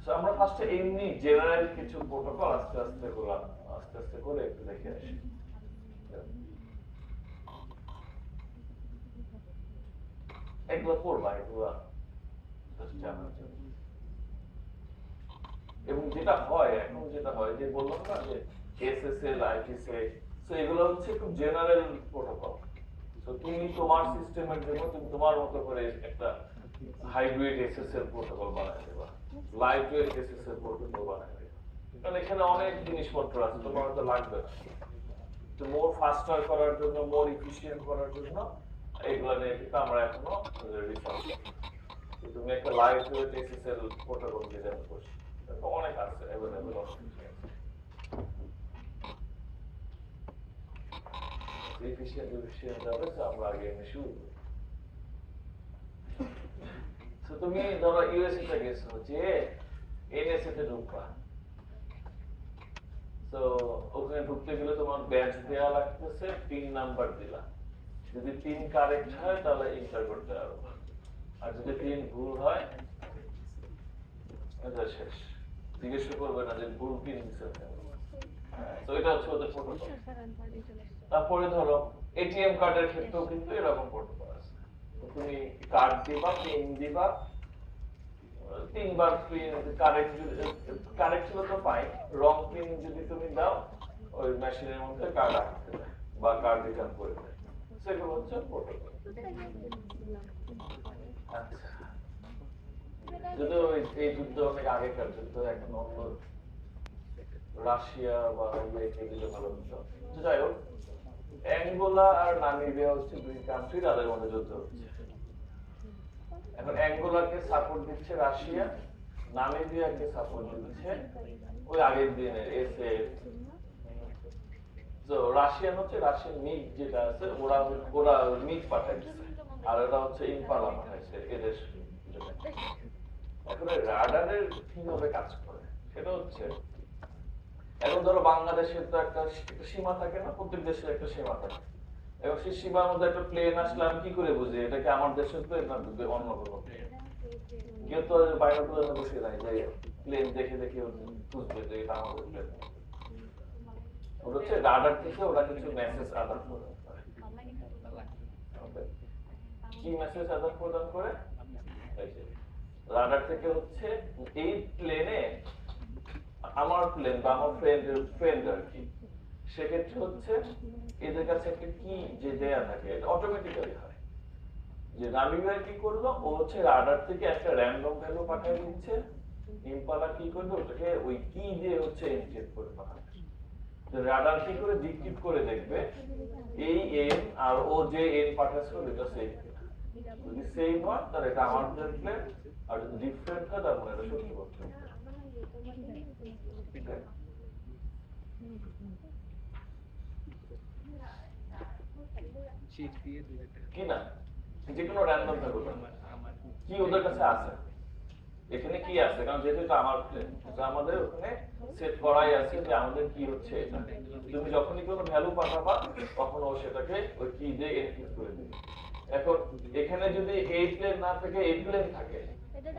So আমরা ফার্স্টে এমনি জেনারেল কিছু প্রোটোকল আস্তে আস্তে করে একটু দেখে আসি। এগুলো পড়বা, এগুলো জানার জন্য। এবং যেটা হয় এখন যে বললাম না যে এসএসএল আইটিসএ, সো এগুলো হচ্ছে খুব জেনারেল প্রোটোকল। তো তুমি তোমার সিস্টেমের জন্য তুমি তোমার মতো করে একটা হাইব্রিড এসএসএল প্রোটোকল বানাই দেবা, লাইট ওয়েট এসএসএল প্রোটোকল বানাই দেবা। কারণ এখানে অনেক জিনিসপত্র আছে, তোমার হয়তো লাগবে না। তো মোর ফাস্টার করার জন্য, মোর এফিশিয়েন্ট করার জন্য এগুলো নিয়ে কিন্তু আমরা এখনো রিসার্চ করি। তুমি একটা light weight SSL protocol design করছো, তো অনেক আছে অ্যাভেলেবল অপশন আছে। এফিশিয়েন্ট যাবে, আমরা আগে এমনি শুরু করি। তো তুমি ধরো ইউএসএ তে গেছো, যে এনএসএ তে ঢুকবা, তো ওখানে ঢুকতে গেলে তোমার ব্যাচ দেওয়া লাগতেছে, পিন নাম্বার দিলা। যদি পিন কারেক্ট হয় তাহলে এন্টার করতে পারবো, আর যদি পিন ভুল হয় এটা শেষ, জিজ্ঞেস করবে না যে ভুল পিন দিছে। তো এটা হচ্ছে ওদের প্রোটোকল। তারপরে ধরো এটিএম কার্ডের ক্ষেত্রেও কিন্তু এরকম প্রোটোকল আছে। তুমি কার্ড দিবা, পিন দিবা, 3 বার পিন কারেক্ট হলে তো ফাইন, রং পিন যদি তুমি দাও ওই মেশিনের মধ্যে কার্ড আটকে দেয় বা কার্ড রিটার্ন করে দেয়। সেগুলো হচ্ছে প্রোটোকল। আচ্ছা, যদি এই যুদ্ধ অনেক আগেকার যুদ্ধ, এখন অন্য রাশিয়া বা এগুলো ভালো যুদ্ধ। যাই হোক, অ্যাঙ্গোলা আর নামিবিয়া হচ্ছে দুই কান্ট্রি, তাদের মধ্যে যুদ্ধ হচ্ছে। এখন অ্যাঙ্গোলাকে সাপোর্ট দিচ্ছে রাশিয়া, নামিবিয়াকে সাপোর্ট দিচ্ছে ওই আগের দিনের এসএফ। তো রাশিয়ান হচ্ছে রাশিয়ান মিগ যেটা আছে, ওরা মিগ পাঠাইছে, আর ওরা হচ্ছে ইম্পালা পাঠাইছে এদের। এখন রাডারের কিভাবে কাজ করে সেটা হচ্ছে, এখন ধরো বাংলাদেশের তো একটা সীমা থাকে না, প্রত্যেক দেশের একটা সীমা থাকে, এবং সেই সীমার মধ্যে একটা প্লেন আসলে আমি কি করে বুঝি এটা কি আমার দেশের প্লেন না অন্য কোনো প্লেন? কেউ তো বাইনোকুলারে বসে নাই যে প্লেন দেখে বুঝবে যে এটা আমাদের প্লেন। ওটা হচ্ছে রাডার থেকে ওরা কিছু মেসেজ আদান প্রদান করে। কি মেসেজ আদান প্রদান করে? রাডার থেকে হচ্ছে এই প্লেনে আমার প্লেন বা আমার ফ্রেন্ড আর কি, সেক্ষেত্রে হচ্ছে এদের কাছে একটা কি যে দেয়া থাকে, এটা অটোমেটিক্যালি হয়। যে নামিবিয়া কি করলো, ও হচ্ছে রাডার থেকে একটা র্যান্ডম ভ্যালু পাঠিয়ে দিচ্ছে, ইম্পালা কি করবে ওটাকে ওই কি দিয়ে হচ্ছে এনক্রিপ্ট করে পাঠাবে। তো রাডার কি করে ডিক্রিপ্ট করে দেখবে এই এন আর ও যে এন পাঠাচ্ছে ওটা সেম কিনা। যদি সেম হয় তাহলে এটা আমার প্লেন, আর যদি ডিফারেন্ট হয় তাহলে এটা শত্রুপক্ষ। কি না যে কোনো র্যান্ডম ভ্যালু কি ওদের কাছে আছে, এখানে কি আছে, কারণ যেহেতু এটা আমার প্লেন, আমাদের ওখানে সেট করাই আছে যে আমাদের কি হচ্ছে এটা। তুমি যখনই কোনো ভ্যালু পাঠাবা তখন ও সেটাকে ওই কি দিয়ে এনক্রিপ্ট করে দিবে। এখন এখানে যদি এই প্লেন না থাকে, এই প্লেন থাকে,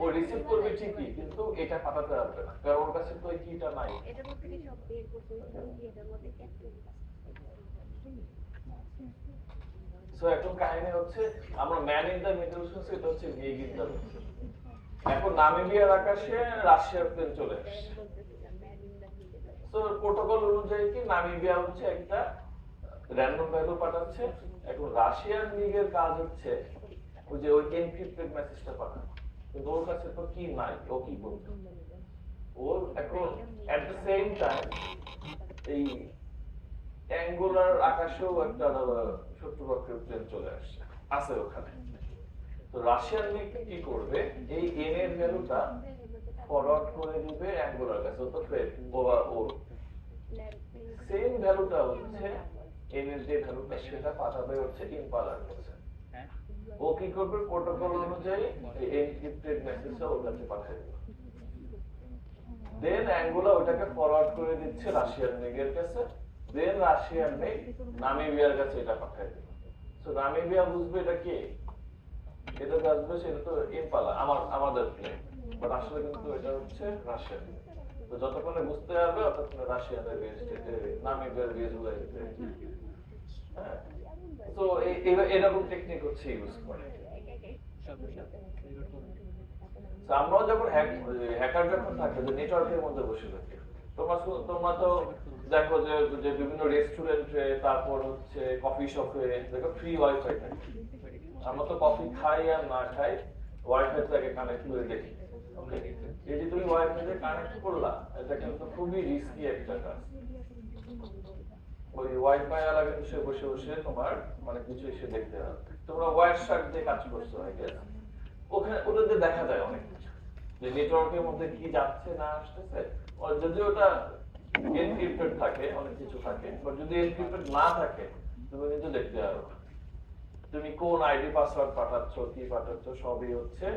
ও রিসিভ করবে ঠিকই, কিন্তু এটা পাঠাতে পারবে না, কারণ ওর কাছে তো এই কিটা নাই। এটার মধ্যে কি সব বের করতে হবে, এটার মধ্যে সো এখন কাহিনী হচ্ছে আমরা ম্যান ইন দ্য মিডল শুনছি, এটা হচ্ছে মিগ ইন দ্য মিডল। এখন নামিবিয়ার আকাশে রাশিয়ার প্লেন চলে আসছে। তো প্রোটোকল অনুযায়ী কি নামিবিয়া হচ্ছে একটা র্যান্ডম ভ্যালু পাঠাচ্ছে, এখন রাশিয়ার মিগের কাজ হচ্ছে ওই যে ওই এনক্রিপ্টেড মেসেজটা পাঠানো, কিন্তু ওর কাছে তো কি নাই, ও কি করবে? ওর এখন এট দ্য সেম টাইম এই অ্যাঙ্গোলার আকাশেও একটা শত্রুপক্ষের প্লেন চলে আসছে, আছে ওখানে। তো রাশিয়ান মিগ কি করবে, এই এন এর ভ্যালুটা ফরওয়ার্ড করে দিবে অ্যাঙ্গোলার কাছে, তো ফের ও সেম ভ্যালুটা হচ্ছে এন এর যে ভ্যালুটা সেটা পাঠাবে হচ্ছে ইম্পালার কাছে। ও কি করবে, প্রোটোকল অনুযায়ী এই এনক্রিপ্টেড মেসেজটা ওর কাছে পাঠিয়ে দেবে। দেন অ্যাঙ্গোলা ওটাকে ফরওয়ার্ড করে দিচ্ছে রাশিয়ান মিগের কাছে, দেন রাশিয়ান মিগ নামিবিয়ার কাছে এটা পাঠিয়ে দেবে। সো নামিবিয়া বুঝবে এটা কি, এটা বুঝবে সেটা তো ইম্পালা আমাদের প্লেন, বাট আসলে কিন্তু এটা হচ্ছে রাশিয়ান। তো যতক্ষণে বুঝতে পারবে ততক্ষণে রাশিয়ানের বেস্ট, নামিবিয়ার বেস্ট গুলো হ্যাঁ। তো এরকম টেকনিক হচ্ছে ইউজ করে। আমরাও যখন হ্যাকার যখন থাকে যে নেটওয়ার্কের মধ্যে বসে থাকে, তোমরা তো দেখো যে যে বিভিন্ন রেস্টুরেন্টে, তারপর হচ্ছে কফি শপে দেখো ফ্রি ওয়াইফাই থাকে। আমরা তো কফি খাই আর না খাই ওয়াইফাই থেকে কানেক্ট করে দেখি। ওকে, এই যে তুমি ওয়াইফাই তে কানেক্ট করলা, এটা কিন্তু খুবই রিস্কি একটা কাজ। ওই ওয়াইফাই ওয়ালা কিন্তু সে বসে বসে তোমার মানে কিছু এসে দেখতে হবে। তোমরা ওয়্যার শার্ট দিয়ে কাজ করছো আই গেস, ওখানে ওটাতে দেখা যায় অনেক কিছু যে নেটওয়ার্কের মধ্যে কি যাচ্ছে না আসতেছে। যদি ওটা এনক্রিপ্টেড থাকে অনেক কিছু থাকে, বাট যদি এনক্রিপ্টেড না থাকে তুমি কিন্তু দেখতে পারো তুমি কোন আইডি পাসওয়ার্ড পাঠাচ্ছ, কি পাঠাচ্ছ, সবই হচ্ছে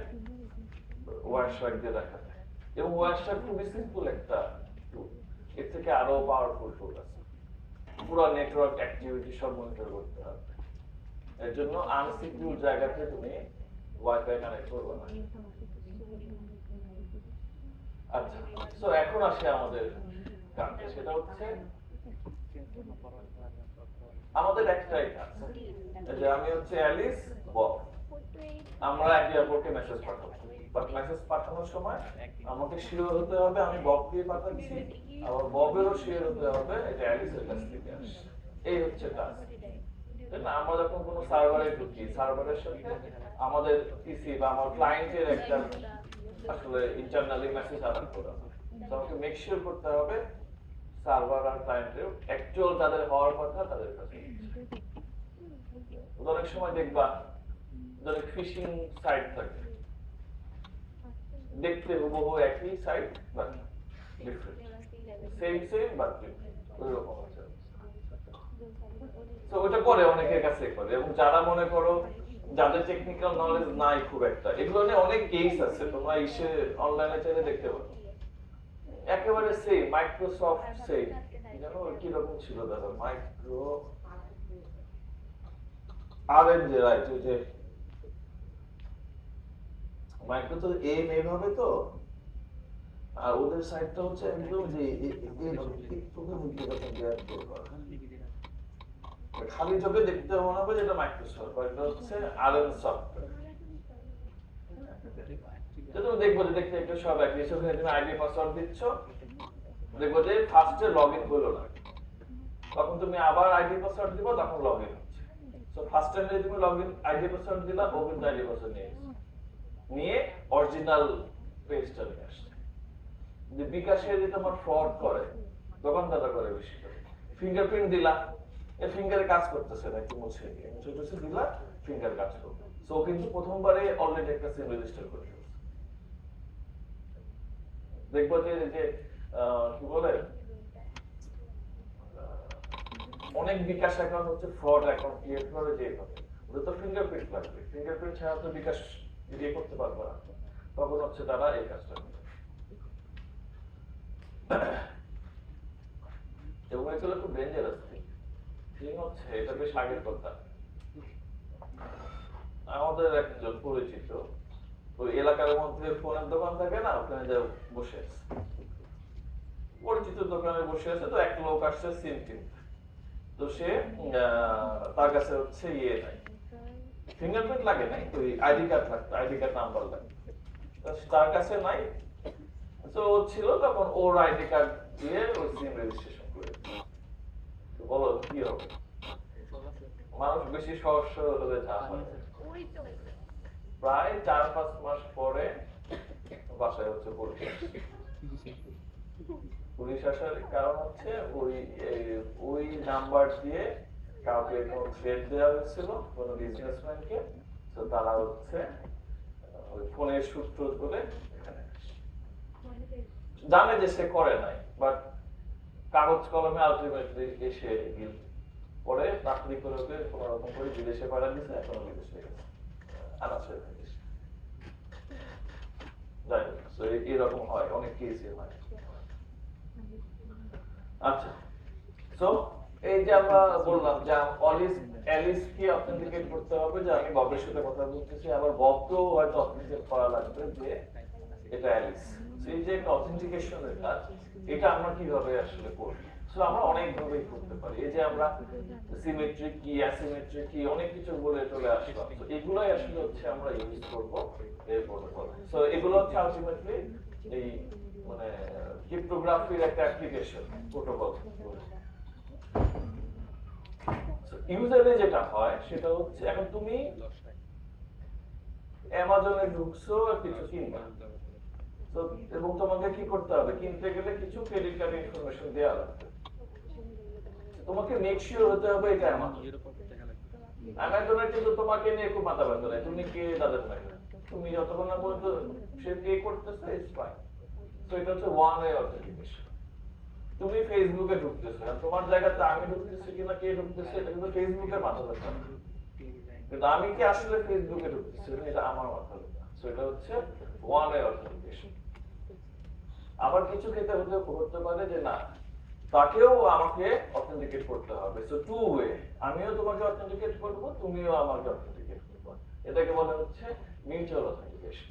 ওয়্যার শার্ট দিয়ে দেখা যায়। এবং ওয়্যার শার্ট খুবই সিম্পল একটা টুল, এর থেকে আরো পাওয়ারফুল টুল আছে। পুরো নেটওয়ার্ক অ্যাক্টিভিটি সব মনিটর করতে হবে। এর জন্য আনসিকিউর জায়গাতে তুমি ওয়াইফাই কানেক্ট করবে না। আচ্ছা, সো এখন আসে আমাদের কাজে, সেটা হচ্ছে আমাদের একটাই কাজ যে আমি হচ্ছে অ্যালিস বব, আমরা একে অপরকে মেসেজ পাঠাবো। বাট মেসেজ পাঠানোর সময় আমাকে শিওর হতে হবে আমি ববকে পাঠাচ্ছি, আবার ববেরও শিওর হতে হবে এটা অ্যালিসের কাছ থেকে আসছে। এই হচ্ছে কাজ। আমরা যখন কোনো সার্ভারে ঢুকি, সার্ভারের সাথে আমাদের পিসি বা আমার ক্লায়েন্টের একটা আসলে ইন্টারনালি মেসেজ আদান করা হয়। তো আমাকে মেক শিওর করতে হবে সার্ভার আর ক্লায়েন্টের অ্যাকচুয়াল যাদের হওয়ার কথা তাদের কাছে। অনেক সময় দেখবা অনেক ফিশিং সাইট থাকে, দেখতে হুবহু একই site but different, same but different, ওই রকম আছে। তো ওটা করে অনেকের কাছে করে, এবং যারা মনে করো যাদের টেকনিক্যাল নলেজ নাই খুব একটা, এগুলো নিয়ে অনেক কেস আছে, তোমরা এসে অনলাইনে চাইলে দেখতে পারো। একেবারে সেম মাইক্রোসফট সেম, জানো কি রকম ছিল দাদা, মাইক্রো আরএমজে রাইট, ওই যে মাইক্রো তো এম এইভাবে তো, আর ওদের সাইডটা হচ্ছে একদম যে খালি চোখে দেখতে মনে হবে যেটা মাইক্রোসফট, এটা হচ্ছে আরএম সফটওয়্যার। তুমি দেখবো যে দেখতে একটু সব একই, সেখানে তুমি আইডি পাসওয়ার্ড দিচ্ছ, দেখবো যে ফার্স্টে লগইন হলো না, তখন তুমি আবার আইডি পাসওয়ার্ড দিবা, তখন লগইন হচ্ছে। সো ফার্স্ট টাইম যদি তুমি লগইন আইডি পাসওয়ার্ড দিলা, ও কিন্তু আইডি পাসওয়ার্ড নিয়ে অরিজিনাল পেজটা নিয়ে আসছে। যে বিকাশে যদি তোমার ফ্রড করে, তখন তারা করে বেশি করে ফিঙ্গারপ্রিন্ট দিলা, এই ফিঙ্গারে কাজ করতেছে না, একটু মুছে দিলা, ফিঙ্গার কাজ করবে। সো কিন্তু প্রথমবারে অলরেডি একটা সিম রেজিস্টার করে ফেলছে। দেখবো যে কি বলে অনেক বিকাশ অ্যাকাউন্ট হচ্ছে ফ্রড অ্যাকাউন্ট ক্রিয়েট করে, যে ওদের তো ফিঙ্গারপ্রিন্ট লাগবে, ফিঙ্গারপ্রিন্ট ছাড়া তো বিকাশ ইয়ে করতে পারবে না, তখন হচ্ছে তারা এই কাজটা করে। এবং এগুলো খুব ডেঞ্জারাস থিং হচ্ছে, এটা বেশ আগের কথা। আমাদের একজন পরিচিত ওই এলাকার মধ্যে ফোনের দোকান থাকে না, ওখানে যে বসে আছে, পরিচিত দোকানে বসে আছে, তো এক লোক আসছে সিম কিনতে। তো সে তার কাছে হচ্ছে ইয়ে নাই, ফিঙ্গারপ্রিন্ট লাগে নাই, ওই আইডি কার্ড লাগতো, আইডি কার্ড নাম্বার লাগতো, তার কাছে নাই। তো ছিল তখন ওর আইডি কার্ড দিয়ে ওই সিম রেজিস্ট্রেশন করে। তো বলো কি হবে, মানুষ বেশি সহজ হলে যা হয়। প্রায় 4-5 মাস পরে বাসায় হচ্ছে পুলিশ আসার কারণ হচ্ছে ওই নাম্বার দিয়ে কাউকে কোন থ্রেট দেওয়া হয়েছিল কোন বিজনেসম্যানকে, তো তারা হচ্ছে ওই ফোনের সূত্র ধরে এখানে জানে যে সে করে নাই, বাট কাগজ কলমে আলটিমেটলি এসে পরে চাকরি করে কোন রকম করে বিদেশে পাঠা দিচ্ছে, এখন বিদেশে গেছে আনাচে যাই হোক। এরকম হয়, অনেক কেসই হয়। আচ্ছা, সো এই যে আমরা বললাম যে অ্যালিস কি অথেন্টিকেট করতে হবে যে আমি ববের সাথে কথা বলতেছি, আবার ববকেও হয়তো অথেন্টিকেট করা লাগবে যে এটা অ্যালিস। এই যে একটা অথেন্টিকেশনের কাজ, এটা আমরা কিভাবে আসলে করব? সো আমরা অনেক ভাবেই করতে পারি। এই যে আমরা সিমেট্রিক কি, অ্যাসিমেট্রিক কি, অনেক কিছু বলে চলে আসলাম। তো এগুলাই আসলে হচ্ছে আমরা ইউজ করব এই প্রোটোকল। সো এগুলো হচ্ছে আলটিমেটলি এই মানে ক্রিপ্টোগ্রাফির একটা অ্যাপ্লিকেশন প্রোটোকল। ইউজুয়ালি যেটা হয় সেটা হচ্ছে, এখন তুমি অ্যামাজনে ঢুকছো আর কিছু কিনবা, তো এবং তোমাকে কি করতে হবে, কিনতে গেলে কিছু ক্রেডিট কার্ড ইনফরমেশন দেওয়া লাগবে। তোমাকে মেক শিওর হতে হবে এটা অ্যামাজন। অ্যামাজনের কিন্তু তোমাকে নিয়ে খুব মাথা ব্যথা নেই, তুমি কে তাদের নাই, তুমি যতক্ষণ না পর্যন্ত সে পে করতেছে ইটস ফাইন। তো এটা হচ্ছে ওয়ান ওয়ে অথেন্টিকেশন। তুমি ফেসবুকে ঢুকতেছো, আর তোমার জায়গাতে আমি ঢুকতেছি কিনা কে ঢুকতেছে এটা কিন্তু ফেসবুকের মাথা ব্যথা না, কিন্তু আমি কি আসলে ফেসবুকে ঢুকতেছি এটা আমার মাথা ব্যথা। সো এটা হচ্ছে ওয়ান ওয়ে অথেন্টিকেশন। আবার কিছু ক্ষেত্রে হতে পারে যে না, তাকেও আমাকে অথেন্টিকেট করতে হবে। সো টু ওয়ে, আমিও তোমাকে অথেন্টিকেট করব, তুমিও আমাকে অথেন্টিকেট করবে। এটাকে বলা হচ্ছে মিউচুয়াল অথেন্টিকেশন।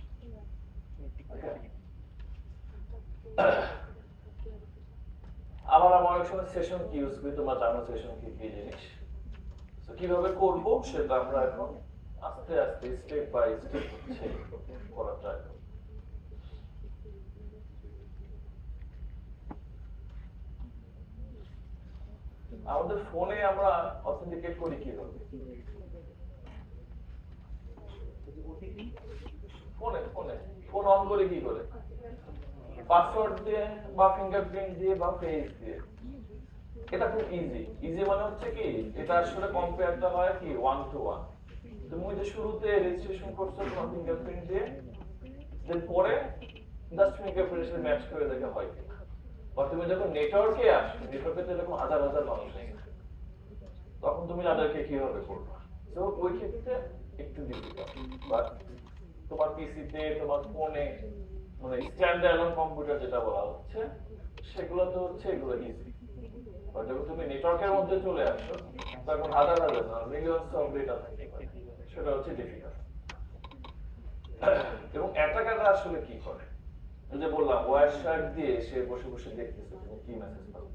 আবার আমরা অনেক সময় সেশন কি ইউজ করি, তোমরা জানো সেশন কি কি জিনিস। তো কিভাবে করব সেটা আমরা এখন আস্তে আস্তে স্টেপ বাই স্টেপ হচ্ছে করা ট্রাই করব। আমাদের ফোনে আমরা অথেন্টিকেট করি কিভাবে? ফোনে ফোনে ফোন অন করে কি করে? পাসওয়ার্ড দিয়ে বা ফিঙ্গারপ্রিন্ট দিয়ে বা ফেস দিয়ে। এটা খুব ইজি। ইজি মানে হচ্ছে কি, এটা আসলে কম্পেয়ারটা হয় কি ওয়ান টু ওয়ান। তুমি ওই যে শুরুতে রেজিস্ট্রেশন করছো তোমার ফিঙ্গারপ্রিন্ট দিয়ে, দেন পরে জাস্ট ফিঙ্গারপ্রিন্টের সাথে ম্যাচ করে দেখা হয় কিনা। বা তুমি যখন নেটওয়ার্কে আসো, নেটওয়ার্কে তো এরকম হাজার হাজার মানুষ আছে, তখন তুমি তাদেরকে কিভাবে করবে? তো ওই ক্ষেত্রে একটু ডিফিকাল্ট। বাট তোমার পিসিতে, তোমার ফোনে, মানে স্ট্যান্ডার্ড অ্যালোন কম্পিউটার যেটা বলা হচ্ছে, সেগুলো তো হচ্ছে এগুলো ইজি। বাট যখন তুমি নেটওয়ার্কের মধ্যে চলে আসো, তখন হাজার হাজার না মিলিয়নস অফ ডেটা থাকে, সেটা হচ্ছে ডিফিকাল্ট। এবং অ্যাটাকাররা আসলে কি করে, এই যে বললাম ওয়্যারশার্ক দিয়ে সে বসে বসে দেখতেছে তুমি কি মেসেজ পাচ্ছ,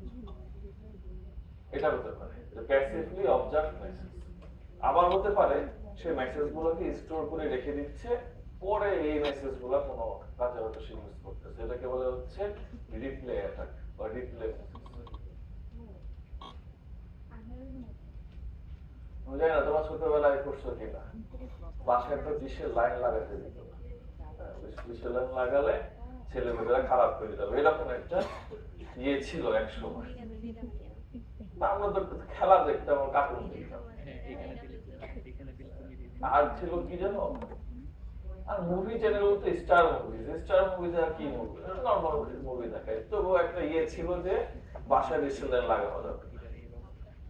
এটা হতে পারে প্যাসিভলি অবজার্ভ মেসেজ। আবার হতে পারে সে মেসেজগুলোকে স্টোর করে রেখে দিচ্ছে, পরে এই মেসেজগুলো কোনো কাজে হয়তো সে ইউজ করতেছে। এটাকে বলে হচ্ছে রিপ্লে অ্যাটাক বা রিপ্লে মেসেজ। আমি জানি না তোমার ছোটবেলায় করছো কিনা, বাসায় একটা ডিশের লাইন লাগাতে দিত, ডিশের লাইন লাগালে ছেলেমেয়েরা খারাপ করে যাবে, এরকম একটা ইয়ে ছিল এক সময়। আমরা তো খেলা দেখতাম, কার্টুন দেখতাম। আর ছিল কি জানো, আর মুভি চ্যানেল বলতে স্টার মুভিজ। স্টার মুভিজ আর কি মুভি, নরমাল মুভি দেখায়। তবুও একটা ইয়ে ছিল যে বাসায় ডিশের লাইন লাগানো যাবে,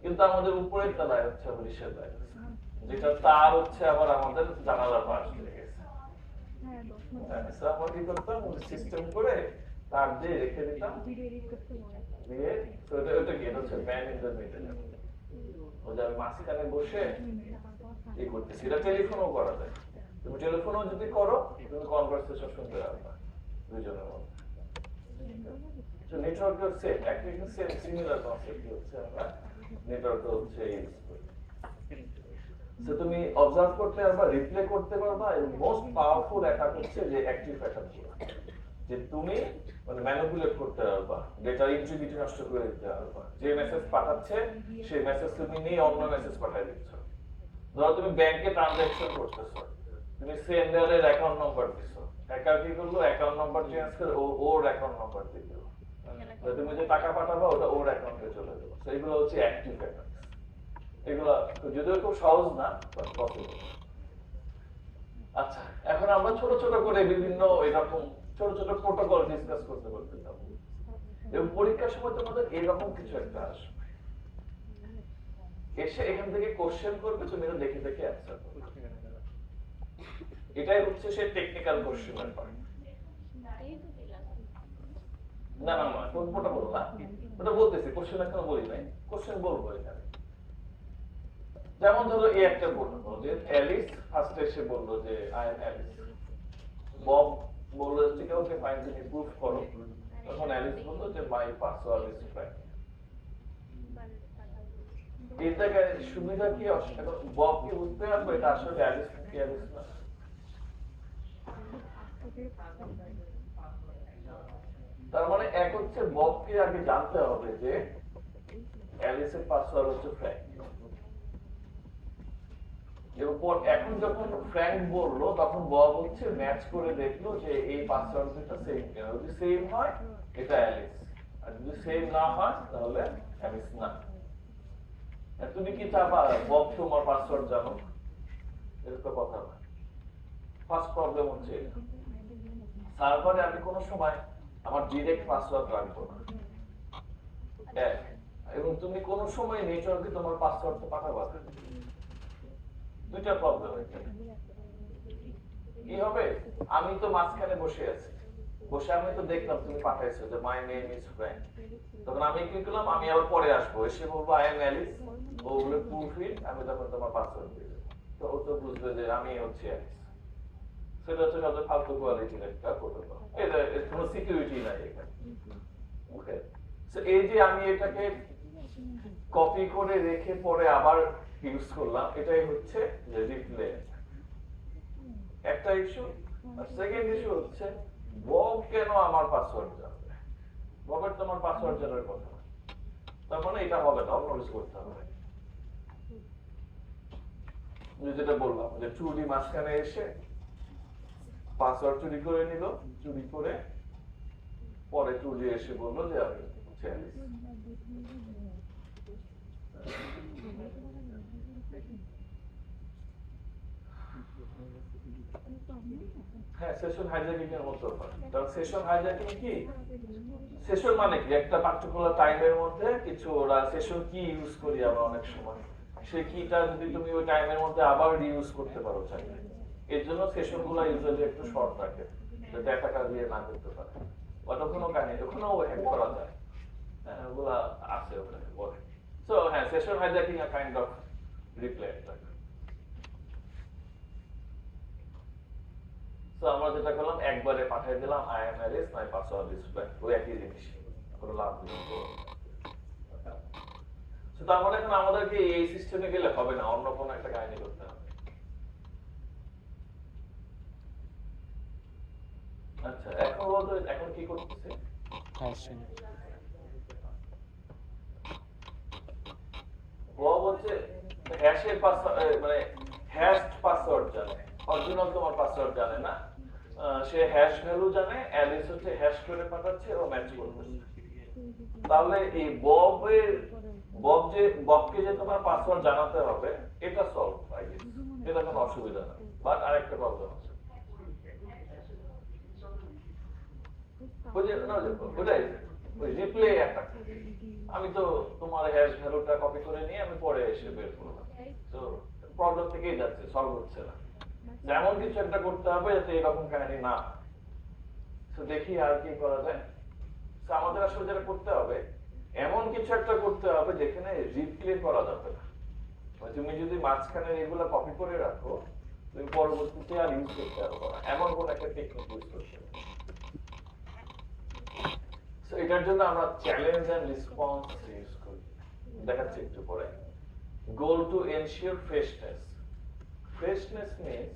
কিন্তু আমাদের উপরের তলায় হচ্ছে ডিশের লাইন, যেটা তার হচ্ছে আবার আমাদের জানালার পাশ দিয়ে গেছে। আমরা কি করতাম, সিস্টেম করে তার দিয়ে রেখে দিতাম, দিয়ে ওটা কি, এটা হচ্ছে ম্যান ইন দ্য মিডল। ওই যে আমি মাঝখানে বসে এই করতেছি। এটা টেলিফোনও করা যায়, তুমি টেলিফোনও যদি করো তুমি কনভারসেশন শুনতে পারবা দুইজনের মধ্যে। তো নেটওয়ার্ক হচ্ছে একই সেম সিমিলার কনসেপ্ট হচ্ছে আমরা নেটওয়ার্ক হচ্ছে ইউজ করি। সো তুমি অবজার্ভ করতে পারবা, রিপ্লে করতে পারবা, এবং মোস্ট পাওয়ারফুল অ্যাটাক হচ্ছে যে অ্যাক্টিভ অ্যাটাক, যে তুমি মানে ম্যানিপুলেট করতে পারবা, ডেটা ইন্টিগ্রিটি নষ্ট করে দিতে পারবা। যে মেসেজ পাঠাচ্ছে সেই মেসেজ তুমি নিয়ে অন্য মেসেজ পাঠিয়ে দিচ্ছ। ধরো তুমি ব্যাংকে ট্রানজাকশন করতেছো, তুমি সেন্ডারের অ্যাকাউন্ট নাম্বার দিছো, হ্যাকার কি করলো, অ্যাকাউন্ট নাম্বার চেঞ্জ করে ওর অ্যাকাউন্ট নাম্বার দিয়ে দিল, তুমি যে টাকা পাঠাবা ওটা ওর অ্যাকাউন্টে চলে গেল। সেইগুলো হচ্ছে অ্যাক্টিভ অ্যাটাক। এগুলো যদিও খুব সহজ না, বাট পসিবল। আচ্ছা, এখন আমরা ছোট ছোট করে বিভিন্ন এরকম ছোট ছোট প্রোটোকল ডিসকাস করতে করতে যাব, এবং পরীক্ষার সময় তোমাদের এরকম কিছু একটা আসবে, এসে এখান থেকে কোশ্চেন করবে, তুমি এটা দেখে দেখে অ্যানসার করবে। এটাই হচ্ছে সেই টেকনিক্যাল কোশ্চেনের পার্ট। না না না, ওটা বলো না, ওটা বলতেছি, কোশ্চেন এখনো বলি নাই, কোশ্চেন বলবো এখানে। যেমন ধরো এই একটা বললো যে অ্যালিস ফার্স্টে এসে বললো যে আই এম অ্যালিস, বব বললো ঠিক থেকে ওকে ফাইন তুমি প্রুফ করো, তখন অ্যালিস বললো যে মাই পাসওয়ার্ড ইজ ফ্র্যাঙ্ক। এটা সুবিধা কি? এখন বব কি বুঝতে পারবে এটা আসলে অ্যালিস কি অ্যালিস না? তার মানে এক হচ্ছে ববকে আগে জানতে হবে যে অ্যালিসের পাসওয়ার্ড হচ্ছে ফ্র্যাঙ্ক, এরপর এখন যখন ফ্র্যাঙ্ক বললো তখন বব হচ্ছে ম্যাচ করে দেখলো যে এই পাসওয়ার্ড দুটো সেম কিনা, যদি সেম হয় এটা অ্যালিস, আর যদি সেম না হয় তাহলে অ্যালিস না। তুমি কি চাবা বব তোমার পাসওয়ার্ড জানো? এরকম কথা না। ফার্স্ট প্রবলেম হচ্ছে সার্ভারে আমি কোনো সময় আমার ডিরেক্ট পাসওয়ার্ড রাখবো না, এবং তুমি কোনো সময় নেটওয়ার্কে তোমার পাসওয়ার্ডটা পাঠাবা না। দুইটা প্রবলেম এখানে। কি হবে? আমি তো মাঝখানে বসে আছি, বসে আমি তো দেখলাম তুমি পাঠাইছো যে মাই নেম ইজ ফ্র্যাঙ্ক, তখন আমি কি করলাম, আমি আবার পরে আসবো, এসে বলবো আই এম অ্যালিস, ওগুলো প্রুফ ইট, আমি তখন তোমার পাসওয়ার্ড দিয়ে দেবো, তো ও তো বুঝবে যে আমি হচ্ছে অ্যালিস। সেটা হচ্ছে সবচেয়ে ফালতু কোয়ালিটির একটা প্রোটোকল, এটা কোনো সিকিউরিটি নাই এখানে। ওকে, সো এই যে আমি এটাকে কপি করে রেখে পরে আবার ইউজ করলাম, এটাই হচ্ছে যে রিপ্লে একটা ইস্যু। আর সেকেন্ড ইস্যু হচ্ছে বব কেন আমার পাসওয়ার্ড জানবে? ববের তোমার পাসওয়ার্ড জানার কথা না, তার মানে এটা হবে না, অন্য কিছু করতে হবে। যেটা বললাম যে চুরি মাঝখানে এসে পাসওয়ার্ড চুরি করে নিল, চুরি করে পরে চুরি এসে বললো যে আমি অ্যালিস। হ্যাঁ, সেশন হাইজ্যাকিং এর মতো হয়। কারণ সেশন হাইজ্যাকিং কি? সেশন মানে কি? একটা পার্টিকুলার টাইমের মধ্যে কিছু ওরা সেশন কি ইউজ করি আমরা অনেক সময়, সেই কিটা যদি তুমি ওই টাইমের মধ্যে আবার রিইউজ করতে পারো চাইলে, এর জন্য সেশনগুলো ইউজুয়ালি একটু শর্ট রাখে, যাতে অ্যাটাকার দিয়ে না করতে পারে। ওটা কোনো কাহিনী, ওখানেও হ্যাক করা যায়, হ্যাঁ ওগুলা আছে ওখানে বলে। সো হ্যাঁ, session hijacking a kind of replay attack. তো আমরা যেটা করলাম একবারে পাঠিয়ে দিলাম I am Alice, my password is Frank, ওই একই জিনিস, কোনো লাভ নেই। তো তার মানে এখন আমাদেরকে এই সিস্টেমে গেলে হবে না, অন্য কোনো একটা কাহিনী করতে হবে। আচ্ছা, এখন বলতো এখন কি করতেছে? বব হচ্ছে হ্যাশের পাসওয়ার্ড, মানে হ্যাশড পাসওয়ার্ড জানে, অরিজিনাল তোমার পাসওয়ার্ড জানে না। সে হ্যাশ ভ্যালু জানে, অ্যালিস হচ্ছে হ্যাশ করে পাঠাচ্ছে ও ম্যাচ করতেছে। তাহলে এই ববকে যে তোমার পাসওয়ার্ড জানাতে হবে, এটা সলভ আই গেস, এটা কোনো অসুবিধা না। বাট আরেকটা প্রবলেম আছে, ওটাই ওই রিপ্লে অ্যাটাক। আমি তো তোমার হ্যাশ ভ্যালুটা কপি করে নিয়ে আমি পরে এসে বের করলাম, তো প্রবলেম থেকেই যাচ্ছে, সলভ হচ্ছে না। এমন কিছু একটা করতে হবে যাতে এরকম কাহিনী না। তো দেখি আর কি করা যায়। তো আমাদের আসলে যেটা করতে হবে, এমন কিছু একটা করতে হবে যেখানে রিপ্লে করা যাবে না। তুমি যদি মাঝখানে এগুলা কপি করে রাখো, তুমি পরবর্তীতে আর ইউজ করতে পারবে না, এমন কোন একটা টেকনিক ইউজ করতে হবে। সো এটার জন্য আমরা চ্যালেঞ্জ এন্ড রেসপন্স ইউজ করি, দেখাচ্ছি একটু পরে। Goal to ensure freshness. Freshness means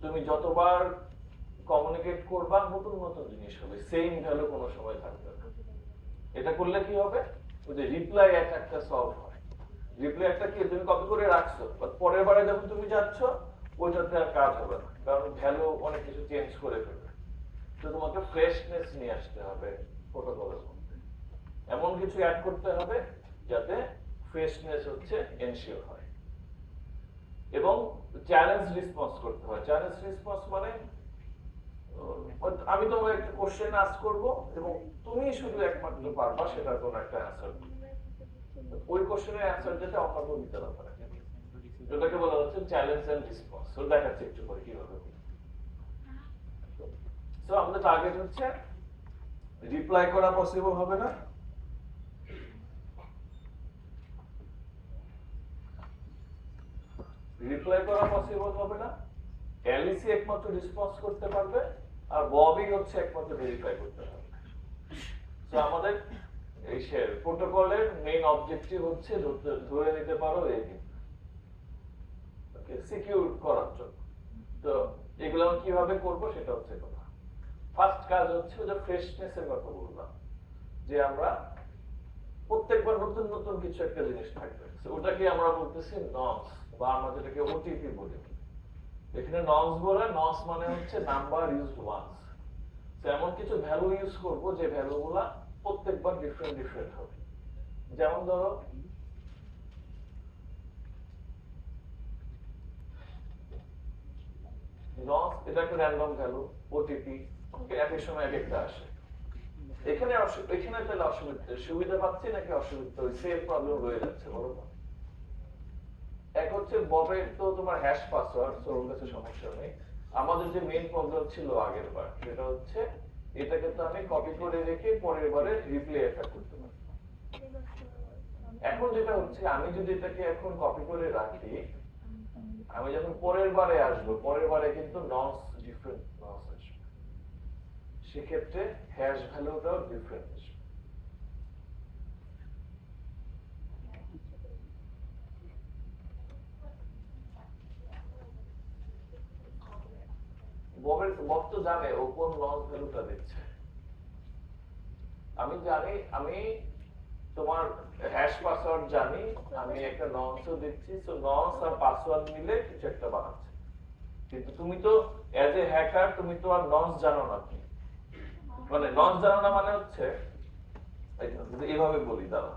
তুমি যতবার কমিউনিকেট করবা নতুন নতুন জিনিস হবে, সেম ভ্যালু কোনো সময় থাকবে না। এটা করলে কি হবে, ওই যে রিপ্লাই অ্যাটাকটা সলভ হয়। রিপ্লাই অ্যাটাক কি তুমি কপি করে রাখছো, পরের বারে যখন তুমি যাচ্ছ ওইটাতে আর কাজ হবে না, কারণ ভ্যালু অনেক কিছু চেঞ্জ করে ফেলবে। তো তোমাকে ফ্রেশনেস নিয়ে আসতে হবে প্রোটোকলের মধ্যে, এমন কিছু অ্যাড করতে হবে যাতে ফ্রেশনেস হচ্ছে এনশিওর হয়। এবং চ্যালেঞ্জ রেসপন্স করতে হয়। চ্যালেঞ্জ রেসপন্স মানে আমি তোমাকে একটা কোশ্চেন আস্ক করব এবং তুমি শুধু একমাত্র পারবা সেটার কোনো একটা অ্যানসার, ওই কোশ্চেনের অ্যানসার যেটা অন্য কেউ দিতে না পারে, যেটাকে বলা হচ্ছে চ্যালেঞ্জ এন্ড রেসপন্স। তো দেখাচ্ছি একটু পরে কিভাবে। তো আমাদের টার্গেট হচ্ছে রিপ্লাই করা পসিবল হবে না, রিপ্লাই করা পসিবল হবে না, অ্যালিসি একমাত্র রেসপন্স করতে পারবে আর ববই হচ্ছে একমাত্র ভেরিফাই করতে পারবে। তো আমাদের এই শেয়ার প্রোটোকলের মেইন অবজেক্টিভ হচ্ছে ধরে নিতে পারো এই ওকে সিকিউর করার জন্য। তো এগুলো আমরা কিভাবে করব সেটা হচ্ছে কথা। ফার্স্ট কাজ হচ্ছে যে ফ্রেশনেস এর কথা বললাম, যে আমরা প্রত্যেকবার নতুন নতুন কিছু একটা জিনিস থাকবে, ওটাকে আমরা বলতেছি নস বা আমরা যেটাকে ওটিপি বলি। এখানে নস বলে, নস মানে হচ্ছে নাম্বার ইউজড ওয়ান্স। তো এমন কিছু ভ্যালু ইউজ করব যে ভ্যালুগুলা প্রত্যেকবার ডিফারেন্ট ডিফারেন্ট হবে। যেমন ধরো নস, এটা একটা র্যান্ডম ভ্যালু, ওটিপি একই সময় এক একটা আসে। এখানে এখানে তাহলে সুবিধা পাচ্ছি নাকি অসুবিধা? ওই সেম প্রবলেম রয়ে যাচ্ছে, বলো না? এক হচ্ছে ববের তো তোমার হ্যাশ পাসওয়ার্ড, তো ওর কাছে সমস্যা নেই। আমাদের যে মেইন প্রবলেম ছিল আগের বার, সেটা হচ্ছে এটাকে তো আমি কপি করে রেখে পরের বারে রিপ্লে এফেক্ট করতে পারি। এখন যেটা হচ্ছে, আমি যদি এটাকে এখন কপি করে রাখি, আমি যখন পরের বারে আসবো, পরের বারে কিন্তু নস ডিফারেন্ট নস আসবে, সেক্ষেত্রে হ্যাশ ভ্যালুটাও ডিফারেন্ট আসবে। বব তো জানে ও কোন নস ভ্যালুটা দিচ্ছে। আমি জানি, আমি তোমার হ্যাশ পাসওয়ার্ড জানি, আমি একটা নসও দিচ্ছি, তো নস আর পাসওয়ার্ড মিলে কিছু একটা বানাচ্ছে। কিন্তু তুমি তো অ্যাজ এ হ্যাকার তুমি তো আর নস জানো না। মানে নস জানো না মানে হচ্ছে, এইভাবে বলি, দাঁড়া,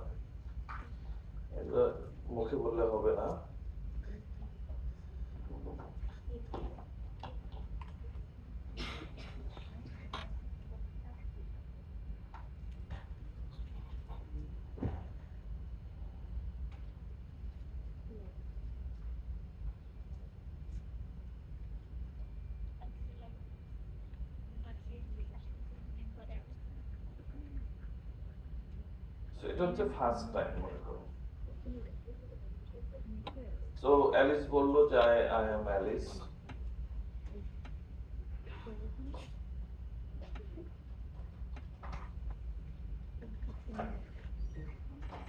মুখে বললে হবে না। এটা হচ্ছে ফার্স্ট টাইম মনে করো। সো অ্যালিস বললো যে আই এম অ্যালিস।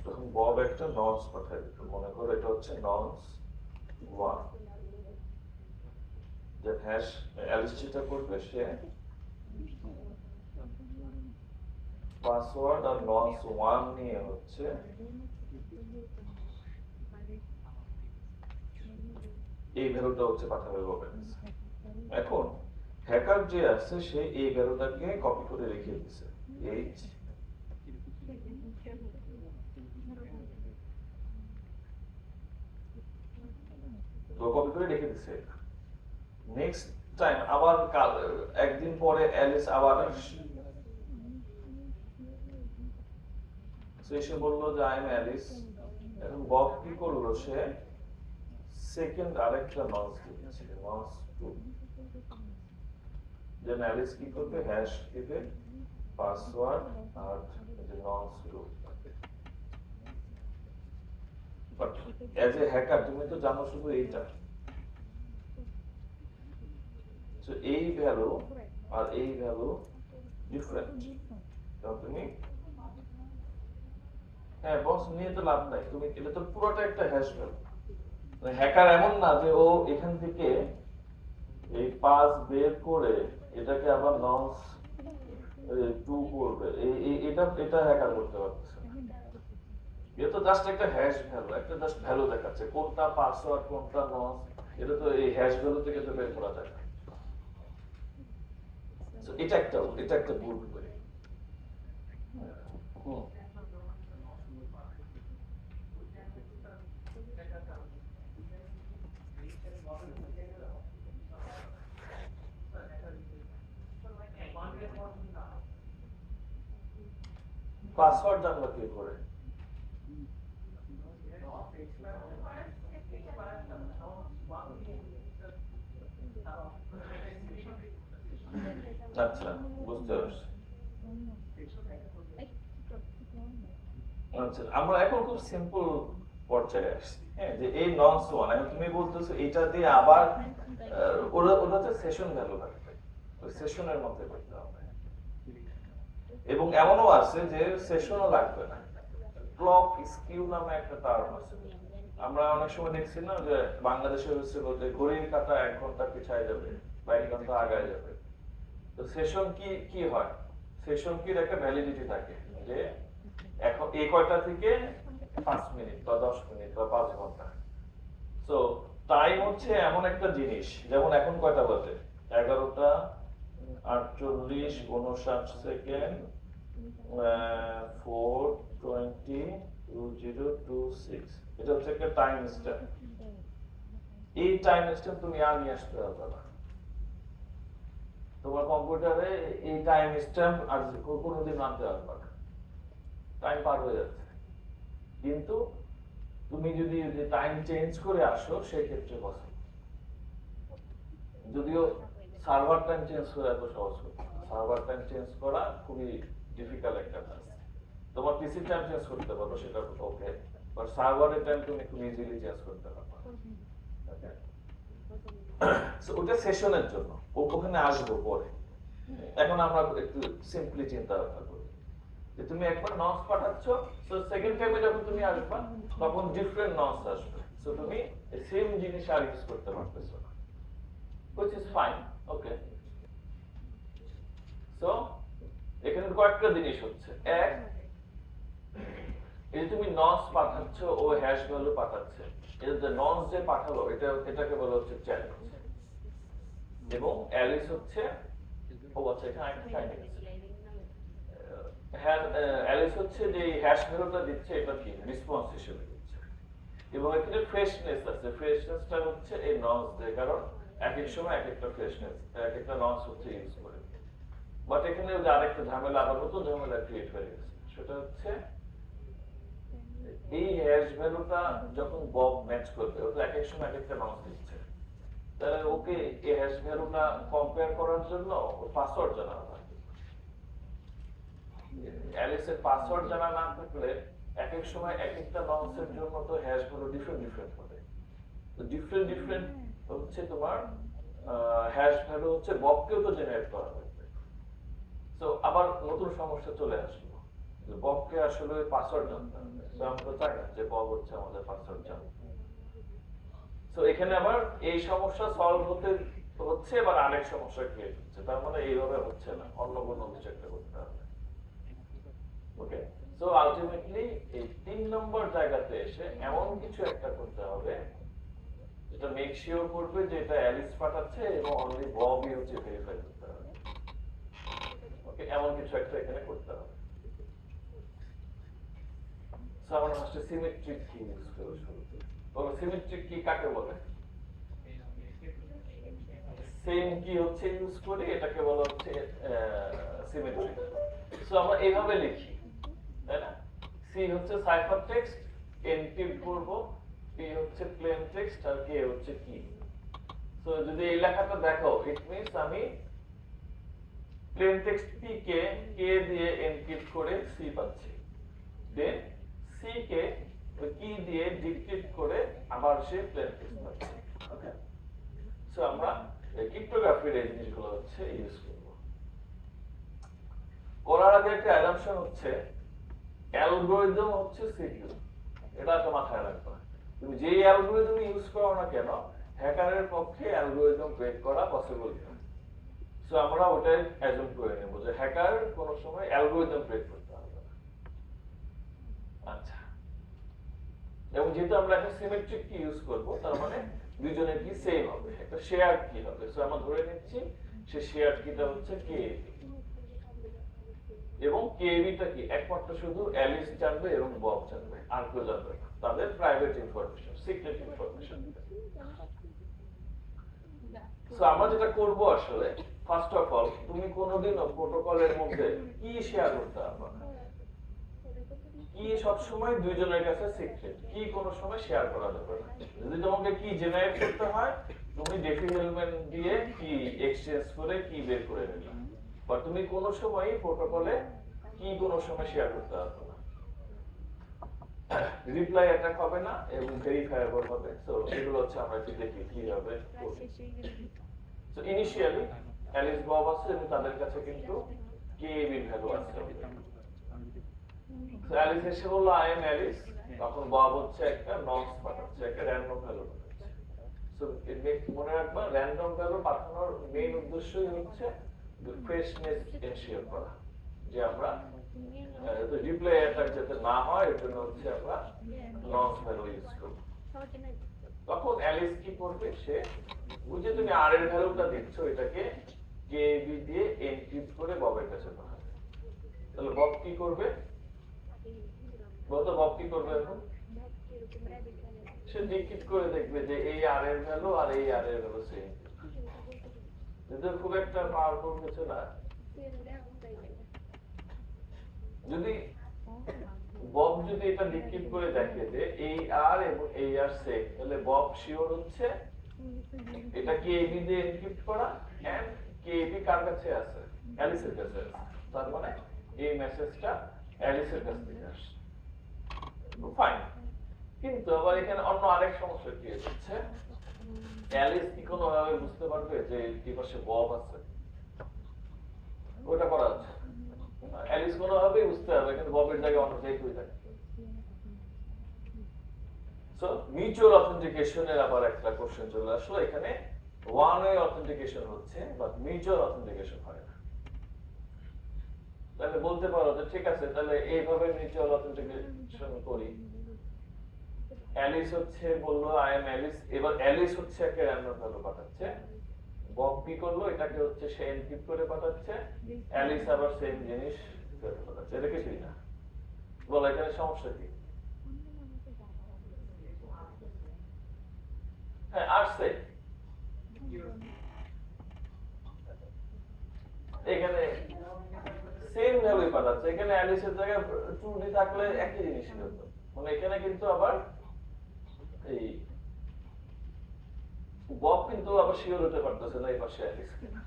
তখন বব একটা নস পাঠায় দিত, মনে করো এটা হচ্ছে নস 1। যে হ্যাশ অ্যালিস যেটা করবে, সে পাসওয়ার্ড আর নস 1 নিয়ে হচ্ছে এই ভ্যালুটা হচ্ছে পাঠাবে ববের কাছে। এখন হ্যাকার যে আছে, সে এই ভ্যালুটাকে কপি করে রেখে দিয়েছে, এইচ তো কপি করে রেখে দিয়েছে। নেক্সট টাইম আবার একদিন পরে অ্যালিস আবার আসছে, এসে বললো যে আই এম অ্যালিস। এখন বব কি করলো, সে সেকেন্ড আরেকটা নস দিচ্ছে, নস 2। যে অ্যালিস কি করবে, হ্যাশ দিবে, পাসওয়ার্ড আর যে নস 2। বাট অ্যাজ এ হ্যাকার তুমি তো জানো শুধু এইটা, তো এই ভ্যালু আর এই ভ্যালু ডিফারেন্ট। তো তুমি হ্যাঁ বস নিয়ে তো লাভ নাই, তুমি এটা তো পুরোটা একটা হ্যাশ ভ্যালু। হ্যাকার এমন না যে ও এখান থেকে এই পাস বের করে এটাকে আবার নস 2 করবে, এটা এটা হ্যাকার করতে পারতেছে না। এটা তো জাস্ট একটা হ্যাশ ভ্যালু, একটা জাস্ট ভ্যালু দেখাচ্ছে, কোনটা পাসওয়ার্ড কোনটা নস, এটা তো এই হ্যাশ ভ্যালু থেকে তো বের করা যায় না। এটা একটা ভুল করে। পাসওয়ার্ড জানলা কি করে? আচ্ছা, বুঝতে পারছি। আচ্ছা, আমরা এখন খুব সিম্পল পর্যায়ে আসছি, হ্যাঁ, যে এই নন ওয়ান এখন তুমি বলতেছো এটা দিয়ে আবার ওরা ওটাতে সেশন ভ্যালু রাখবে, ওই সেশনের মধ্যে করতে হবে। এবং এমনও আছে যে সেশনও লাগবে না, ক্লক স্কিউ নামে একটা টার্ম আছে। আমরা অনেক সময় দেখছি না যে বাংলাদেশে হচ্ছে বলতে ঘড়ির কাঁটা 1 ঘন্টা পিছায় যাবে বা 1 ঘন্টা আগায় যাবে। তো সেশন কি কি হয়, সেশন কির একটা ভ্যালিডিটি থাকে যে এখন এই কয়টা থেকে 5 মিনিট বা 10 মিনিট বা 5 ঘন্টা। তো টাইম হচ্ছে এমন একটা জিনিস, যেমন এখন কয়টা বাজে, 11:48:59, 4:20:26, এটা হচ্ছে একটা টাইম স্ট্যাম্প। এই টাইম স্ট্যাম্প তুমি আর নিয়ে আসতে পারবে না তোমার কম্পিউটারে, এই টাইম স্ট্যাম্প আর কোনোদিন আনতে পারবে না, টাইম পার হয়ে যাচ্ছে। কিন্তু তুমি যদি টাইম চেঞ্জ করে আসো সেই ক্ষেত্রে পসিবল, যদিও সার্ভার টাইম চেঞ্জ করে এত সহজ কথা না। সার্ভার টাইম চেঞ্জ করা খুবই ডিফিকাল্ট একটা কাজ। তোমার পিসি টাইম চেঞ্জ করতে পারো, সেটা ওকে, বাট সার্ভারের টাইম তুমি খুব ইজিলি চেঞ্জ করতে পারো। ওকে, সো ওটা সেশনের জন্য, ওখানে আসবো পরে। এখন আমরা একটু সিম্পলি চিন্তা ভাবনা করি যে তুমি একবার নস পাঠাচ্ছ, সো সেকেন্ড টাইমে যখন তুমি আসবা তখন ডিফারেন্ট নস আসবে, সো তুমি সেম জিনিস আর ইউজ করতে পারতেছো না, which is fine. Okay, so এখানে কয়েকটা জিনিস হচ্ছে। এক, এই যে তুমি নস পাঠাচ্ছ ও হ্যাশ ভ্যালু পাঠাচ্ছে, এই যে নস যে পাঠালো এটাকে বলা হচ্ছে চ্যালেঞ্জ, এবং অ্যালিস হচ্ছে ও আচ্ছা এখানে একটা ফাইন্ডিং আছে। হ্যাঁ, অ্যালিস হচ্ছে যে হ্যাশ ভ্যালুটা দিচ্ছে এটা কি রেসপন্স হিসেবে দিচ্ছে, এবং এখানে ফ্রেশনেস আছে, ফ্রেশনেসটা হচ্ছে এই নস দিয়ে, কারণ এক এক সময় এক একটা ফ্রেশনেস এক একটা নস হচ্ছে ইউজ করে। বাট এখানে যে আরেকটা ঝামেলা, আবার নতুন ঝামেলা ক্রিয়েট হয়ে গেছে, সেটা হচ্ছে এই হ্যাশ ভ্যালুটা যখন বব ম্যাচ করবে, ও তো এক এক সময় এক একটা নস দিচ্ছে, তাহলে ওকে এই হ্যাশ ভ্যালুটা কম্পেয়ার করার জন্য পাসওয়ার্ড জানা লাগবে। অ্যালিসের পাসওয়ার্ড জানা না থাকলে এক এক সময় এক একটা নসের জন্য তো হ্যাশ ভ্যালু ডিফারেন্ট হবে। তো ডিফারেন্ট হচ্ছে তোমার হ্যাশ ভ্যালু হচ্ছে ববকেও তো জেনারেট করা লাগবে। তো আবার নতুন সমস্যা চলে আসলো, যে ববকে আসলে পাসওয়ার্ড জানতে হবে, তো আমরা তো চাই না যে বব হচ্ছে আমাদের পাসওয়ার্ড জানবে। তো এখানে আবার এই সমস্যা সলভ হতে হচ্ছে, এবার আরেক সমস্যা ক্রিয়েট হচ্ছে, তার মানে এইভাবে হচ্ছে না, অন্য কোনো কিছু একটা করতে হবে। ওকে, সো আলটিমেটলি এই 3 নম্বর জায়গাতে এসে এমন কিছু একটা করতে হবে যেটা মেক শিওর করবে যে এটা অ্যালিস পাঠাচ্ছে এবং অনলি ববই হচ্ছে ভেরিফাই করতে হবে। ওকে, এমন কিছু একটা এখানে করতে হবে। সো আমরা ফার্স্টে সিমেট্রিক কি ইউজ করব শুরুতে। বলো সিমেট্রিক কি কাকে বলে? সেম কি হচ্ছে ইউজ করি, এটাকে বলা হচ্ছে সিমেট্রিক। সো আমরা এইভাবে লিখি, তাই না? সি হচ্ছে সাইফার টেক্সট, এনক্রিপ্ট করব, পি হচ্ছে প্লেন টেক্সট, আর কে হচ্ছে কি। সো যদি এই লেখাটা দেখো, ইট মিন্স আমি প্লেন টেক্সট পি কে দিয়ে এনক্রিপ্ট করে সি পাচ্ছি, দেন সি কে কি দিয়ে ডিক্রিপ্ট করে আবার সে প্লেন টেক্সট পাচ্ছি। ওকে, সো আমরা ক্রিপ্টোগ্রাফির এই জিনিসগুলো হচ্ছে ইউজ করব। করার আগে একটা অ্যাজাম্পশন হচ্ছে অ্যালগরিদম হচ্ছে সিকিউর, এটা তো মাথায় রাখবা। তুমি যেই অ্যালগরিদম ইউজ করো না কেন, হ্যাকারের পক্ষে অ্যালগরিদম ব্রেক করা পসিবল না। সো আমরা ওটাই অ্যাজুম করে নেব যে হ্যাকার কোনো সময় অ্যালগরিদম ব্রেক করতে পারবে না। আচ্ছা, এবং যেহেতু আমরা একটা সিমেট্রিক কি ইউজ করব, তার মানে দুইজনের কি সেম হবে, একটা শেয়ার কি হবে। সো আমরা ধরে নিচ্ছি সে শেয়ার কিটা হচ্ছে কে, এবং কেবিটা কি একমাত্র শুধু অ্যালিস জানবে এবং বব জানবে, আর কেউ জানবে না, তাদের private information, secret information. So আমরা যেটা করব আসলে, ফার্স্ট অফ অল তুমি কোনোদিনও প্রোটোকলের মধ্যে কি শেয়ার করতে পারবে না, কি সবসময় দুইজনের কাছে সিক্রেট, কি কোনো সময় শেয়ার করা যাবে না। যদি তোমাকে কি জেনারেট করতে হয়, তুমি ডেফিনেলমেন্ট দিয়ে কি এক্সচেঞ্জ করে কি বের করে নিলে, বা তুমি কোনো সময় প্রোটোকলে কি কোনো সময় শেয়ার করতে পারবে না। রিপ্লাই অ্যাটাক হবে না এবং ভেরিফায়াবল হবে। সো এগুলো হচ্ছে আমরা একটু দেখি কিভাবে করি। সো ইনিশিয়ালি অ্যালিস বব আছে এবং তাদের কাছে কিন্তু কেএবি ভ্যালু আছে। সো অ্যালিস এসে বললো আই এম অ্যালিস, তখন বব হচ্ছে একটা নন্স পাঠাচ্ছে, একটা র্যান্ডম ভ্যালু পাঠাচ্ছে। সো মনে রাখবা র্যান্ডম ভ্যালু পাঠানোর মেইন উদ্দেশ্যই হচ্ছে ফ্রেশনেস এনশিওর করা, যে আমরা রিপ্লাই অ্যাটাক যাতে না হয় এর জন্য হচ্ছে আমরা নন্স ভ্যালু ইউজ করব। তখন অ্যালিস কি করবে, সে বুঝে তুমি আর এর ভ্যালুটা দিচ্ছ, এটাকে কেবি দিয়ে এনক্রিপ্ট করে ববের কাছে পাঠাবে। তাহলে বব কি করবে, বব কি করবে এখন? সে ডিক্রিপ্ট করে দেখবে যে এই আর এর ভ্যালু আর এই আর এর ভ্যালু সেম। এটা খুব একটা পাওয়ারফুল কিছু না। যদি বব যদি এটা ডিক্রিপ্ট করে দেখে যে এই আর এবং এই আর সেম, তাহলে বব শিওর হচ্ছে এটা কেবি দিয়ে এনক্রিপ্ট করা এন্ড কেবি কার কাছে আছে, অ্যালিসের কাছে আছে। তার মানে এই মেসেজটা অ্যালিসের কাছ থেকে আসছে। ফাইন। কিন্তু আবার এখানে অন্য আরেক সমস্যা কি হচ্ছে, অ্যালিস কি কোনোভাবে বুঝতে পারবে যে এই পাশে বব আছে? ওটা করা আছে অ্যালিস কোনোভাবেই বুঝতে পারবে, কিন্তু ববের জায়গায় অন্য কেউ থাকে। সো মিউচুয়াল অথেন্টিকেশনের আবার একটা কোশ্চেন চলে আসলো। এখানে ওয়ান ওয়ে অথেন্টিকেশন হচ্ছে, বাট মিউচুয়াল অথেন্টিকেশন হয় না। তাহলে বলতে পারো যে ঠিক আছে, তাহলে এইভাবে মিউচুয়াল অথেন্টিকেশন করি। অ্যালিস হচ্ছে বললো আই এম অ্যালিস, এবার অ্যালিস হচ্ছে একটা র্যান্ডম ভ্যালু পাঠাচ্ছে, বব কি করলো, এটাকে হচ্ছে সে এনক্রিপ্ট করে পাঠাচ্ছে, অ্যালিস আবার সেম জিনিস ফেরত পাঠাচ্ছে। এটা কিছুই না। বলো এখানে সমস্যা কি? হ্যাঁ আসছে, এখানে সেম ভ্যালুই পাঠাচ্ছে, এখানে অ্যালিসের জায়গায় ট্রু ডি থাকলে একই জিনিসই হতো। মানে এখানে কিন্তু আবার এই বব কিন্তু আবার শিওর হতে পারতেছে না এই পাশে অ্যালিস কিনা,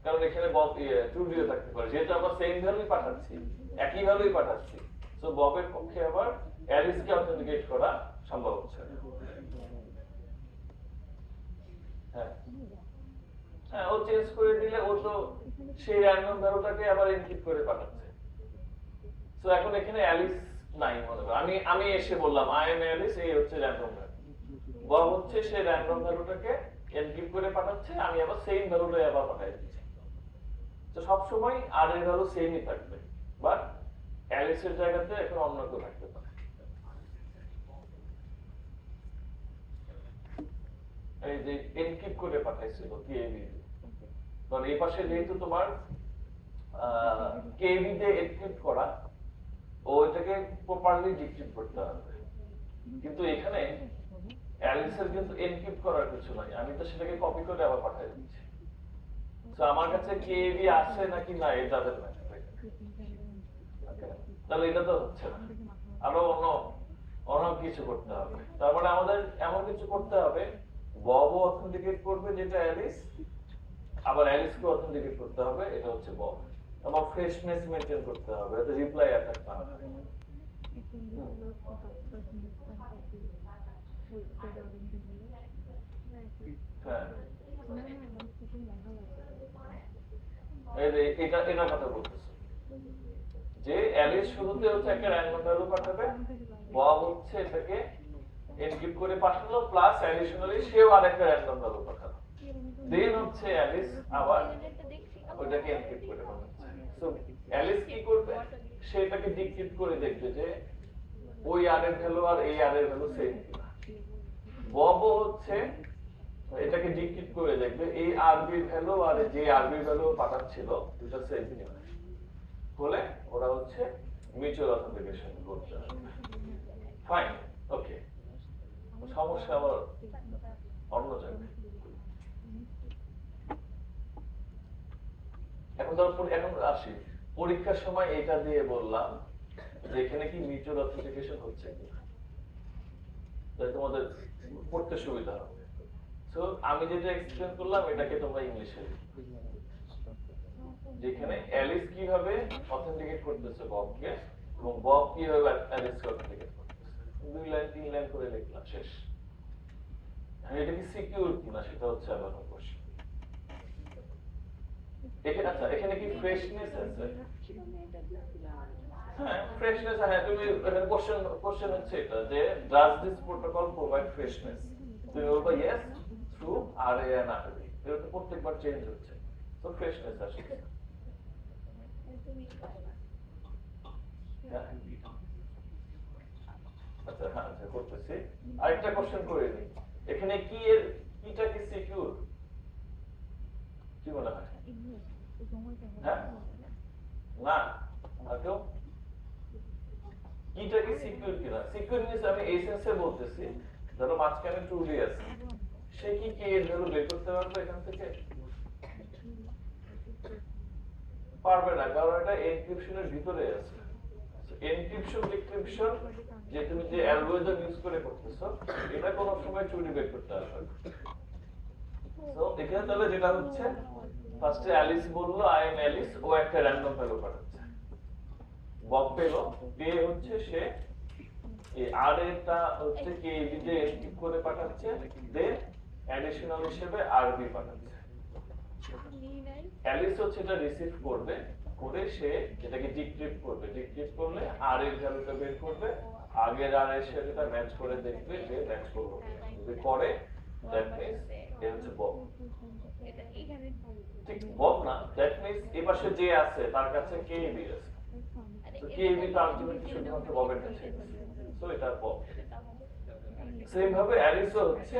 কারণ এখানে বব ট্রু ডিও থাকতে পারে, যেহেতু আমরা সেম ভ্যালুই পাঠাচ্ছি, একই ভ্যালুই পাঠাচ্ছি। সো ববের পক্ষে আবার অ্যালিসকে অথেন্টিকেট করা সম্ভব হচ্ছে না। হ্যাঁ হ্যাঁ, ও চেঞ্জ করে দিলে ও তো সেই র্যান্ডম ভ্যালুটাকে আবার এনক্রিপ্ট করে পাঠাচ্ছে। সো এখন এখানে অ্যালিস নাই মনে করো, আমি এসে বললাম আই এম অ্যালিস, এই হচ্ছে র্যান্ডম ভ্যালু। বব হচ্ছে সেই র্যান্ডম ভ্যালুটাকে এনক্রিপ্ট করে পাঠাচ্ছে, আমি আবার সেম ভ্যালুটাই আবার পাঠাই দিচ্ছি। তো সব সময় আর এর ভ্যালু সেমই থাকবে, বাট অ্যালিসের জায়গাতে এখন অন্য কেউ থাকতে পারে। এই যে এনক্রিপ্ট করে পাঠাইছিল কেবি, কারণ এই পাশে যেহেতু তোমার কেবি দিয়ে এনক্রিপ্ট করা, ওইটাকে প্রপারলি ডিক্রিপ্ট করতে হবে। কিন্তু এখানে অ্যালিসের কিন্তু এনক্রিপ্ট করার কিছু নাই, আমি তো সেটাকে কপি করে আবার পাঠিয়ে দিচ্ছি। তো আমার কাছে কেবি আছে নাকি না এটা যাবে না, তাহলে এটা তো হচ্ছে না, আরো অন্য কিছু করতে হবে। তার মানে আমাদের এমন কিছু করতে হবে, ববও অথেন্টিকেট করবে যেটা অ্যালিস, আবার অ্যালিসকে অথেন্টিকেট করতে হবে, এটা হচ্ছে বব। আবার ফ্রেশনেস মেইনটেইন করতে হবে, এটা রিপ্লাই অ্যাটাক না হয়। হ্যাঁ এটা কথা বলতেছে যে অ্যালিস শুরুতে হচ্ছে একটা র্যান্ডম ভ্যালু পাঠাবে, বব হচ্ছে এটাকে এনক্রিপ্ট করে পাঠালো, প্লাস অ্যাডিশনালি সেও আরেকটা র্যান্ডম ভ্যালু পাঠালো, দেন হচ্ছে অ্যালিস আবার ওটাকে এনক্রিপ্ট করে পাঠাচ্ছে। সো অ্যালিস কি করবে, সে এটাকে ডিক্রিপ্ট করে দেখবে যে ওই আর এর ভ্যালু আর এই আর এর ভ্যালু সেম কিনা। ববও হচ্ছে এটাকে ডিক্রিপ্ট করে দেখবে এই আরবি ভ্যালু আর যে আরবি ভ্যালু পাঠাচ্ছিল দুটো সেম কিনা, বলে ওরা হচ্ছে মিউচুয়াল অথেন্টিকেশন করতে হবে। ফাইন, ওকে। সমস্যা আবার অন্য জায়গায়। এখন আসি পরীক্ষার সময় এটা দিয়ে বললাম যে এখানে কি মিউচুয়াল অথেন্টিকেশন হচ্ছে কিনা, তাই তোমাদের পড়তে সুবিধা হবে। সো আমি যেটা এক্সপ্লেন করলাম এটাকে তোমরা ইংলিশে যেখানে অ্যালিস কিভাবে অথেন্টিকেট করতেছে ববকে এবং বব কিভাবে অ্যালিসকে অথেন্টিকেট করতেছে। 2 লাইন 3 লাইন করে লিখলাম, শেষ। এটা কি সিকিউর কিনা সেটা হচ্ছে আবার কোশ্চেন। এখানে আচ্ছা, এখানে কি ফ্রেশনেস আছে? হ্যাঁ, ফ্রেশনেস, হ্যাঁ, তুমি কোশ্চেন হচ্ছে এটা যে does this protocol provide freshness, তুমি বলবা ইয়েস থ্রু আরএ এন্ড আরবি, এটা তো প্রত্যেকবার চেঞ্জ হচ্ছে, তো ফ্রেশনেস আসছে। আচ্ছা, হ্যাঁ, আচ্ছা, করতেছি। আরেকটা কোশ্চেন করে নিই, এখানে কি এর কিটা কি সিকিউর, কি মনে হয়? হ্যাঁ, না, আর কেউ কিটা কি সিকিউর কিনা? সিকিউর মিন্স আমি এই সেন্সে বলতেছি, ধরো মাঝখানে ট্রুলি আছে, সে কি কে এর ভ্যালু বের করতে পারবে এখান থেকে? পারবে না, কারণ এটা এনক্রিপশনের ভিতরে আছে। এনক্রিপশন ডিক্রিপশন যে তুমি যে অ্যালগরিদম ইউজ করে করতেছো, এটা কোনো সময় চুরি বের করতে পারবে না। তো এখানে তাহলে যেটা হচ্ছে, ফার্স্টে অ্যালিস বললো আই এম অ্যালিস, ও একটা র‍্যান্ডম ভ্যালু পাঠাচ্ছে, বব পেলো, পেয়ে হচ্ছে সে এই আর এটা হচ্ছে কে বিজে এনক্রিপ্ট করে পাঠাচ্ছে, দেন অ্যাডিশনাল হিসেবে আরবি পাঠাচ্ছে। অ্যালিস হচ্ছে এটা রিসিভ করবে, করে সে এটাকে ডিক্রিপ্ট করবে, ডিক্রিপ্ট করলে আর এর ভ্যালুটা বের করবে, আগের আর এর সাথে এটা ম্যাচ করে দেখবে যে ম্যাচ করবে, যদি করে দ্যাট মিন্স এর হচ্ছে বব। ঠিক বব না, দ্যাট মিন্স এই পাশে যে আছে তার কাছে কে বি আছে, তো কে বি তো আলটিমেটলি শুধুমাত্র ববের কাছে আছে, সো এটা বব। সেম ভাবে অ্যালিসও হচ্ছে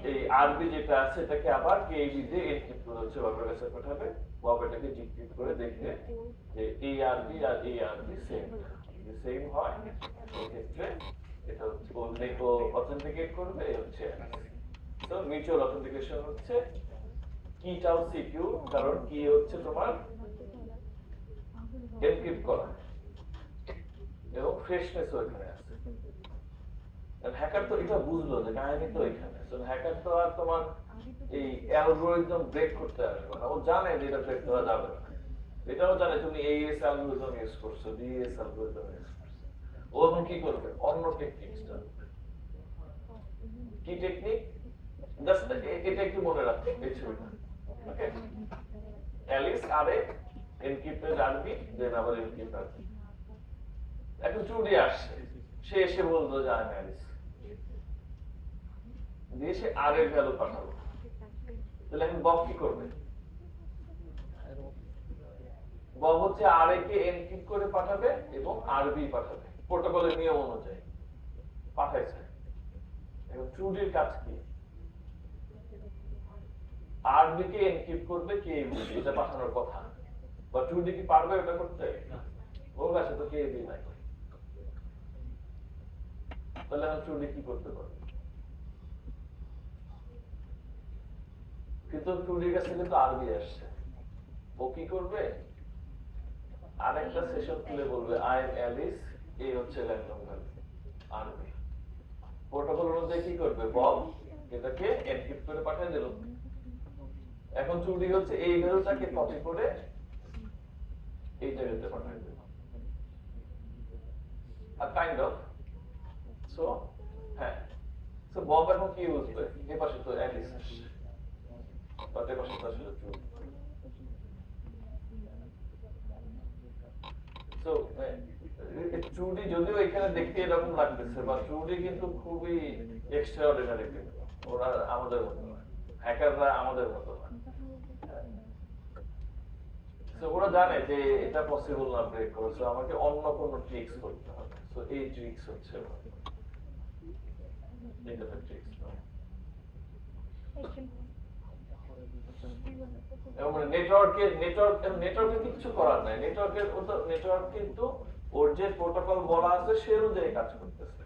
এই আরবি যেটা আছে এটাকে আবার কেবি দিয়ে এনক্রিপ্ট করে হচ্ছে ববের কাছে পাঠাবে, বব এটাকে ডিক্রিপ্ট করে দেখবে যে এই আরবি আর এই আরবি সেম, যদি সেম হয় এই ক্ষেত্রে এটা হচ্ছে ও নেকো অথেন্টিকেট করবে, এই হচ্ছে। তো মিউচুয়াল অথেন্টিকেশন হচ্ছে কিটাও সিকিউর, কারণ কি হচ্ছে তোমার এনক্রিপ্ট করা এবং ফ্রেশনেসও এখানে আছে। হ্যাকার তো এটা বুঝলো যে কাহিনী তো এখানে, তো হ্যাকার তো আর তোমার এই অ্যালগরিদম ব্রেক করতে আসবে না, ও জানে যে এটা ব্রেক করা যাবে না, এটাও জানে তুমি এইএস অ্যালগরিদম ইউজ করছো, ডিএস অ্যালগরিদম ইউজ করছো, ও এখন কি করবে, অন্য টেকনিকটা। কি টেকনিক? জাস্ট এটা একটু মনে রাখো এই ছবিটা, ওকে? অ্যালিস আরে এনক্রিপ্টেড আরবি, দেন আবার এনক্রিপ্ট আরবি। এখন চুরি আসছে, সে এসে বলতো যে আমি অ্যালিস, দিয়ে সে আর এর ভ্যালু পাঠাবো, তাহলে এখন বব কি করবে? বব হচ্ছে আর এ কে এনক্রিপ্ট করে পাঠাবে এবং আরবি পাঠাবে প্রোটোকলের নিয়ম অনুযায়ী, পাঠাইছে। এখন ট্রুডির কাজ কি? আরবি কে এনক্রিপ্ট করবে কে বি, এটা পাঠানোর কথা, বা ট্রুডি কি পারবে এটা করতে? ওর কাছে তো কে বি নাই, তাহলে এখন ট্রুডি কি করতে পারবে? কিন্তু ট্রুডির কাছে কিন্তু আরবি আসছে, ও কি করবে? আরেকটা সেশন খুলে বলবে আই এম অ্যালিস, এই হচ্ছে র্যান্ডম ভ্যালু আরবি। প্রোটোকল অনুযায়ী কি করবে, বব এটাকে এনক্রিপ্ট করে পাঠিয়ে দিল। এখন চুরি হচ্ছে এই ভ্যালুটাকে কপি করে এই জায়গাতে পাঠিয়ে দিল, আর কাইন্ড অফ। সো হ্যাঁ, সো বব এখন কি বুঝবে, এই পাশে তো অ্যালিস আসছে, বাট এই পাশে তো আসলে চুরি। সো ট্রুডি যদিও এখানে দেখতে এরকম লাগতেছে, বা ট্রুডি কিন্তু খুবই এক্সট্রাঅর্ডিনারি কিন্তু, ওরা আমাদের মতো না, হ্যাকাররা আমাদের মতো না। সো ওরা জানে যে এটা পসিবল না ব্রেক করা, সো আমাকে অন্য কোনো ট্রিক্স করতে হবে, সো এই ট্রিক্স হচ্ছে ইন্টারনেট ট্রিক্স। এবং নেটওয়ার্কে কিছু করার নাই, নেটওয়ার্ক কিন্তু ওর যে প্রোটোকল বলা আছে সে অনুযায়ী কাজ করতেছে,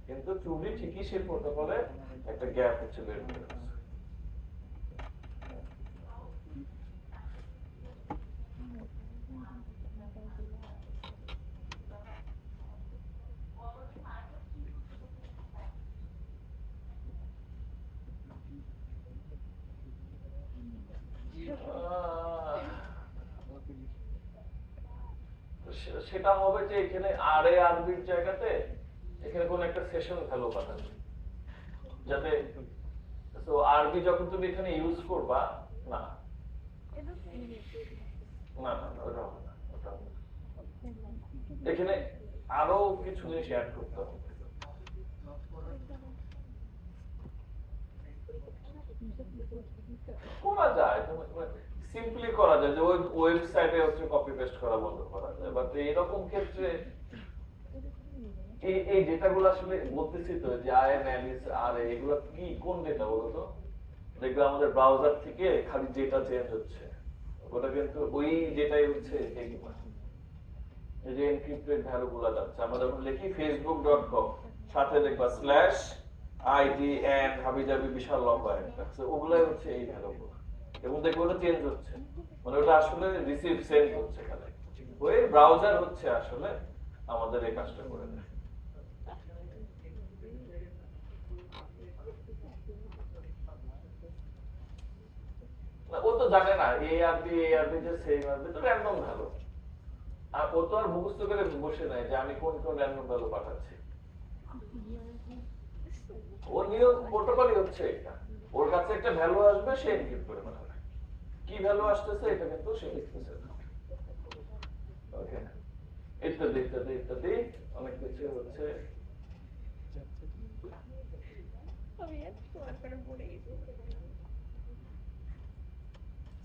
কিন্তু চুরি ঠিকই সেই প্রোটোকলে একটা গ্যাপ হচ্ছে বের করে দিচ্ছে। সেটা হবে যে এখানে আর এ আরবির জায়গাতে এখানে কোন একটা সেশন ভ্যালু পাঠাবে যাতে তো আরবি যখন তুমি এখানে ইউজ করবা না না না না, ওটা হবে না ওটা হবে না। এখানে আরো কিছু জিনিস অ্যাড করতে হবে করা যায় সিম্পলি করা যায় যে ওই ওয়েবসাইটে হচ্ছে কপি পেস্ট করা বন্ধ করা যায় বাট এরকম ক্ষেত্রে এই এই ডেটাগুলো আসলে বলতেছি তো যে আইএম অ্যালিস আর এগুলো কি কোন ডেটা বলো তো দেখবে আমাদের ব্রাউজার থেকে খালি ডেটা চেঞ্জ হচ্ছে ওটা কিন্তু ওই ডেটাই হচ্ছে এগুলো এই যে এনক্রিপ্টেড ভ্যালুগুলো যাচ্ছে আমরা যখন লিখি facebook.com সাথে দেখবা স্ল্যাশ আইডি এন্ড হাবিজাবি বিশাল লম্বা একটা ওগুলাই হচ্ছে এই ভ্যালুগুলো এবং দেখবে ওটা চেঞ্জ হচ্ছে মানে ওটা আসলে রিসিভ সেন্ড হচ্ছে খালি ওই ব্রাউজার হচ্ছে আসলে আমাদের এই কাজটা করে দেয় ও তো জানে না এআরবি যে সেম আরবি তো র্যান্ডম ভ্যালু আর ও তো আর মুখস্থ করে বসে নাই যে আমি কোন কোন র্যান্ডম ভ্যালু পাঠাচ্ছি ওর নিয়ম প্রোটোকলই হচ্ছে এটা ওর কাছে একটা ভ্যালু আসবে সে এনক্রিপ্ট করে পাঠাবে কি ভ্যালু আসতেছে এটা কিন্তু সে লিখতেছে না ওকে ইত্যাদি ইত্যাদি ইত্যাদি অনেক কিছু হচ্ছে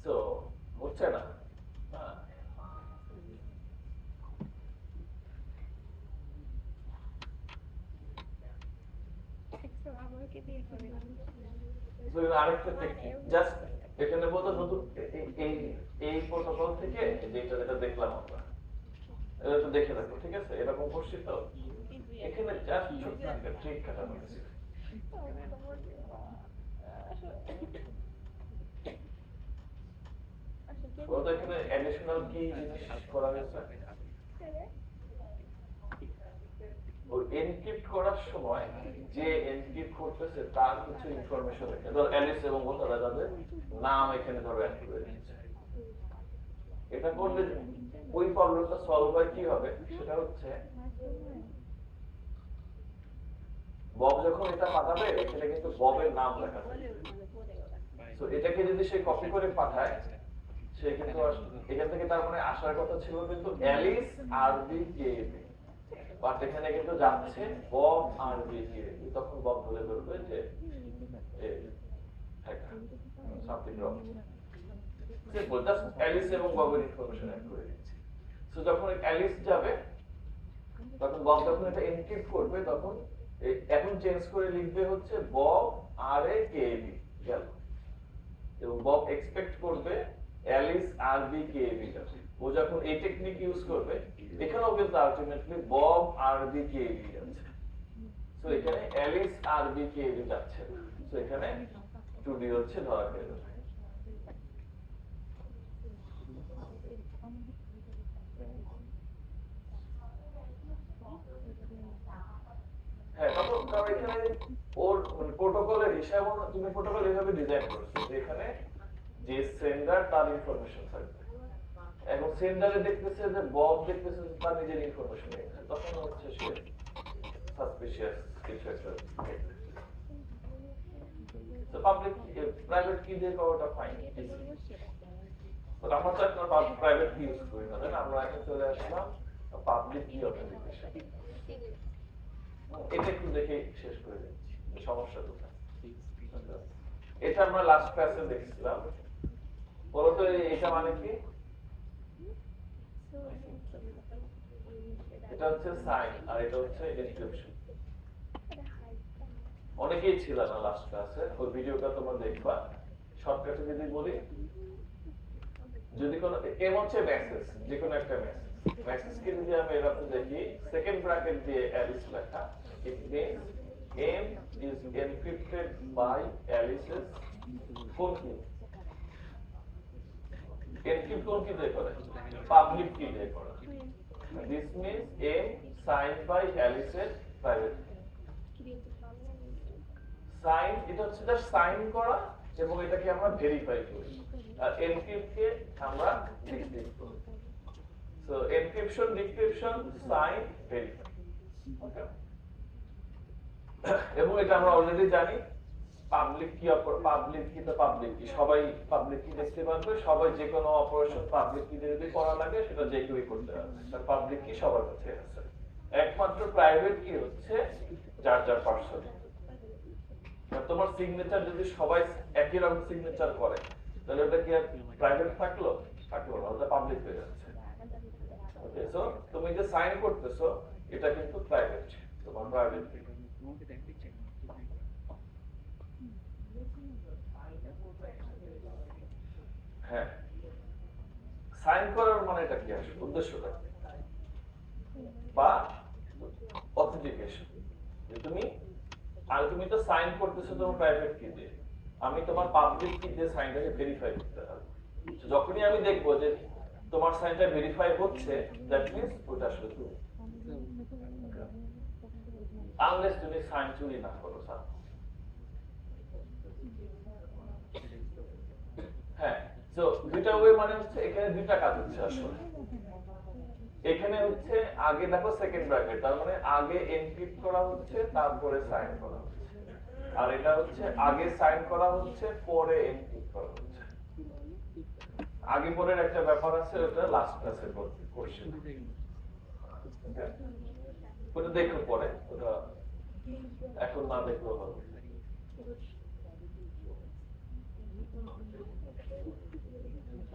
তো হচ্ছে না আরেকটা টেকনিক জাস্ট এখানে বলতে নতুন এই এই প্রোটোকল থেকে যেটা যেটা দেখলাম আমরা এটা তো দেখে রাখো ঠিক আছে এরকম করছি তো এখানে জাস্ট ছোট্ট একটা ট্রিক কাটানো হয়েছে ওটা এখানে অ্যাডিশনাল কি জিনিস করা হয়েছে ওই এনক্রিপ্ট করার সময় যে এনক্রিপ্ট করতেছে তার কিছু ইনফরমেশন এখানে ধর অ্যালিস এবং তারা তাদের নাম এখানে ধরো অ্যাড করে দিচ্ছে এটা করলে ওই প্রবলেমটা সলভ হয় কি হবে সেটা হচ্ছে বব যখন এটা পাঠাবে এখানে কিন্তু ববের নাম লেখা থাকবে তো এটাকে যদি সে কপি করে পাঠায় সে কিন্তু এখান থেকে তার মানে আসার কথা ছিল কিন্তু অ্যালিস আরবি কেবি বাট এখানে কিন্তু যাচ্ছে বব আরবি কেবি তখন বব বলে বলবে যে something wrong simple just Alice এবং ববের ইনফরমেশন অ্যাড করে দিচ্ছি সো যখন অ্যালিস যাবে তখন বব যখন এটা এনক্রিপ্ট করবে তখন এখন চেঞ্জ করে লিখবে হচ্ছে বব আর এ কেবি গেল এবং বব এক্সপেক্ট করবে অ্যালিস আরবি কেবি যাবে ও যখন এই টেকনিক ইউজ করবে এখানেও কিন্তু আলটিমেটলি বব আরবি কেবি যাচ্ছে সো এখানে অ্যালিস আরবি কেবি যাচ্ছে সো এখানে 2D হচ্ছে ধরা খেয়ে যাবে হ্যাঁ তখন কারণ এখানে ওর প্রোটোকলের হিসাব তুমি প্রোটোকল এভাবে ডিজাইন করছো এখানে যে সেন্ডার তার ইনফরমেশন থাকবে এখন সেন্ডারে দেখতেছে যে বব দেখতেছে তার নিজের ইনফরমেশন নিয়েছে তখন হচ্ছে সে সাসপিশিয়াস কিছু একটা তো পাবলিক প্রাইভেট কি দিয়ে করাটা ফাইন বাট আমরা তো এখন প্রাইভেট কি ইউজ করি না তাই না আমরা এখন চলে আসলাম পাবলিক কি অথেন্টিকেশন এটা একটু দেখে শেষ করে দিচ্ছি সমস্যা কোথায় এটা আমরা লাস্ট ক্লাসে দেখছিলাম বলতো এটা মানে কি এটা হচ্ছে সাইন আর এটা হচ্ছে এনক্রিপশন অনেকেই ছিল না লাস্ট ক্লাসে ওই ভিডিওটা তোমরা দেখবা শর্টকাটে যদি বলি যদি কোনো এম হচ্ছে মেসেজ যে কোনো একটা মেসেজ মেসেজকে যদি আমি এরকম দেখি সেকেন্ড ব্র্যাকেট দিয়ে অ্যালিস লেখা it means M is encrypted by Alice's কোন কি এনক্রিপ্ট কোন কি দিয়ে করে পাবলিক কি দিয়ে করে this means m signed by Alice's private sign এটা হচ্ছে জাস্ট সাইন করা এবং এটাকে আমরা ভেরিফাই করি আর এনক্রিপ্ট কে আমরা ডিক্রিপ্ট করি so encryption decryption sign verify okay এবং এটা আমরা অলরেডি জানি পাবলিক কি পাবলিক কি তো পাবলিক কি সবাই পাবলিক কি দেখতে পারবে, সবাই যে কোনো অপারেশন পাবলিক কি যদি করা লাগে সেটা যে কেউই করতে পারবে, তার পাবলিক কি সবার কাছে আছে। একমাত্র প্রাইভেট কি হচ্ছে যার যার পার্সোনাল। তোমার সিগনেচার যদি সবাই একই রকম সিগনেচার করে তাহলে ওটা কি প্রাইভেট থাকলো? থাকলো না, ওটা পাবলিক হয়ে যাচ্ছে। ওকে, সো তুমি যে সাইন করতেছো এটা কিন্তু প্রাইভেট, তোমার প্রাইভেট। হ্যাঁ, সাইন করার মানে এটা কি আসলে উদ্দেশ্যটা বা অথেন্টিকেশন, যে তুমি আর তুমি তো সাইন করতেছো তোমার প্রাইভেট কি দিয়ে, আমি তোমার পাবলিক কি দিয়ে সাইনটাকে ভেরিফাই করতে হবে। যখনই আমি দেখবো যে তোমার সাইনটা ভেরিফাই হচ্ছে, দ্যাট মিন্স ওটা আসলে তুমি, আনলেস তুমি সাইন চুরি না করো স্যার। হ্যাঁ, তো দুইটা ওয়ে মানে হচ্ছে এখানে দুইটা কাজ হচ্ছে আসলে। এখানে হচ্ছে আগে দেখো সেকেন্ড ব্র্যাকেট, তার মানে আগে এনক্রিপ্ট করা হচ্ছে তারপরে সাইন করা হচ্ছে, আর এটা হচ্ছে আগে সাইন করা হচ্ছে পরে এনক্রিপ্ট করা হচ্ছে। আগে পরের একটা ব্যাপার আছে, ওটা লাস্ট ক্লাসে কোশ্চেন, ওটা দেখো পরে, ওটা এখন না দেখলেও হবে।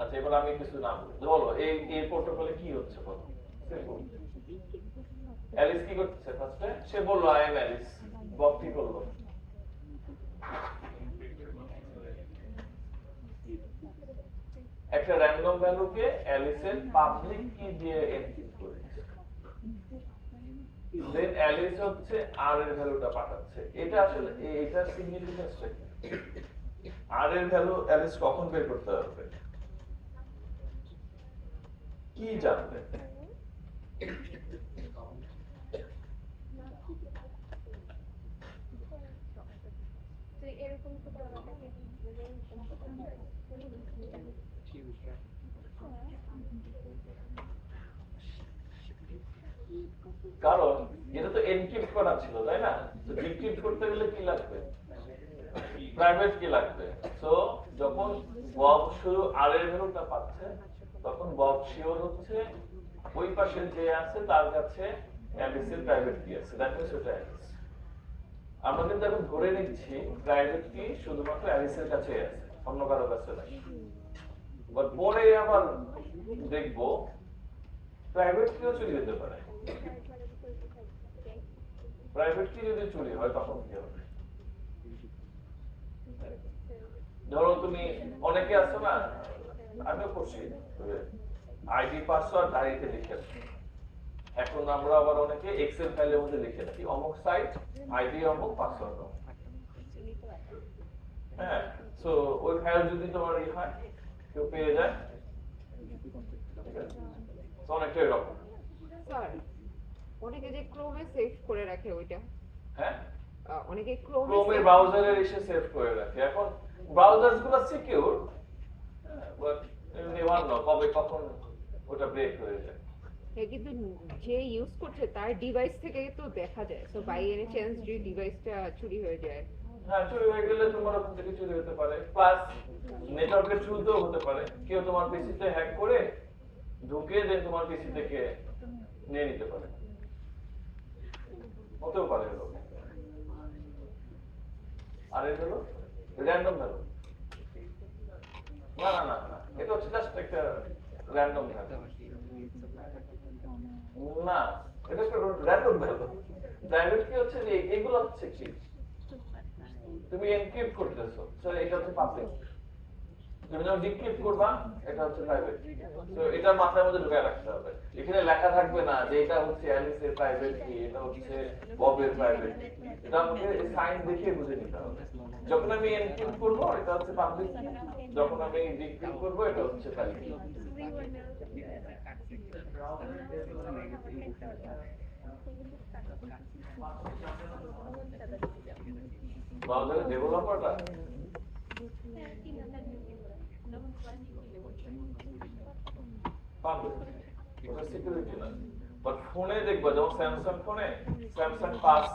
আচ্ছা, এবার আমি কিছু নাম বলো, এই প্রোটোকলে কি হচ্ছে বলো। অ্যালিস কি করতেছে ফার্স্টে? সে বললো আই এম অ্যালিস। বব কি করলো? একটা র্যান্ডম ভ্যালুকে অ্যালিসের পাবলিক কি দিয়ে এনক্রিপ্ট করে, দেন অ্যালিস হচ্ছে আর এর ভ্যালুটা পাঠাচ্ছে। এটা আসলে এটার সিগনিফিকেন্সটা কি? আর এর ভ্যালু অ্যালিস কখন বের করতে পারবে? কি জানবে? কারণ এটা তো এনক্রিপ্ট করা ছিল, তাই না? তো ডিক্রিপ্ট করতে গেলে কি লাগবে? প্রাইভেট কি লাগবে। সো যখন বব শুধু আর এর ভ্যালুটা পাচ্ছে, তখন বব শিওর হচ্ছে ওই পাশে যে আছে তার কাছে অ্যালিসের প্রাইভেট কি আছে, দ্যাট মিন্স ওটা অ্যালিস। আমরা কিন্তু এখন ধরে নিচ্ছি প্রাইভেট কি শুধুমাত্র অ্যালিসের কাছে আছে, অন্য কারো কাছে নাই। বাট পরে আবার দেখবো প্রাইভেট কিও চুরি হতে পারে। প্রাইভেট কি যদি চুরি হয় তখন কি হবে? ধরো তুমি অনেকে আছো না, আমিও করছি, আইডি পাসওয়ার্ড ডায়েরিতে লিখে রাখি। এখন আমরা আবার অনেকে এক্সেল ফাইলের মধ্যে লিখে রাখি অমুক সাইট আইডি অমুক পাসওয়ার্ড অমুক। হ্যাঁ, সো ওই ফাইল যদি তোমার ই হয় কেউ পেয়ে যায়, অনেকটা এরকম। স্যার, অনেকে যে ক্রোমে সেভ করে রাখে ওইটা। হ্যাঁ, অনেকে ক্রোমে ব্রাউজারে এসে সেভ করে রাখে। এখন ব্রাউজারগুলো সিকিউর, বাট নেভার নো কবে কখন ওটা ব্রেক হয়ে যায়। কিন্তু যে ইউজ করছে তার ডিভাইস থেকে তো দেখা যায়। সো বাই এনি চান্স যে ডিভাইসটা চুরি হয়ে যায়, হ্যাঁ, চুরি হয়ে গেলে তোমার ওখান থেকে চুরি হতে পারে, প্লাস নেটওয়ার্কের থ্রুতেও হতে পারে। কেউ তোমার পিসিতে হ্যাক করে ঢুকে দেন তোমার পিসি থেকে নিয়ে নিতে পারে, হতেও পারে এরকম। আর এটা হলো র্যান্ডম ভ্যালু। না না না না, এটা হচ্ছে জাস্ট একটা র্যান্ডম ভ্যালু। না, এটা একটা র্যান্ডম ভ্যালু। প্রাইভেট কি হচ্ছে যে এগুলো হচ্ছে কি তুমি এনক্রিপ্ট করতেছো, তো এটা হচ্ছে পাবলিক। তুমি যখন ডিক্রিপ্ট করবা এটা হচ্ছে প্রাইভেট। তো এটা মাথার মধ্যে ঢুকায় রাখতে হবে। এখানে লেখা থাকবে না যে এটা হচ্ছে অ্যালিসের প্রাইভেট কি, এটা হচ্ছে ববের প্রাইভেট কি। এটা আমাকে সাইন দেখে বুঝে নিতে হবে। যখন আমি এনক্রিপ্ট করব এটা হচ্ছে পাবলিক, যখন আমি ডিক্রিপ্ট করব এটা হচ্ছে প্রাইভেট। ব্রাউজারের ডেভেলপারটা পাবে, ওটা সিকিউরিটি না। বাট ফোনে দেখবা, যেমন স্যামসাং ফোনে স্যামসাং পাস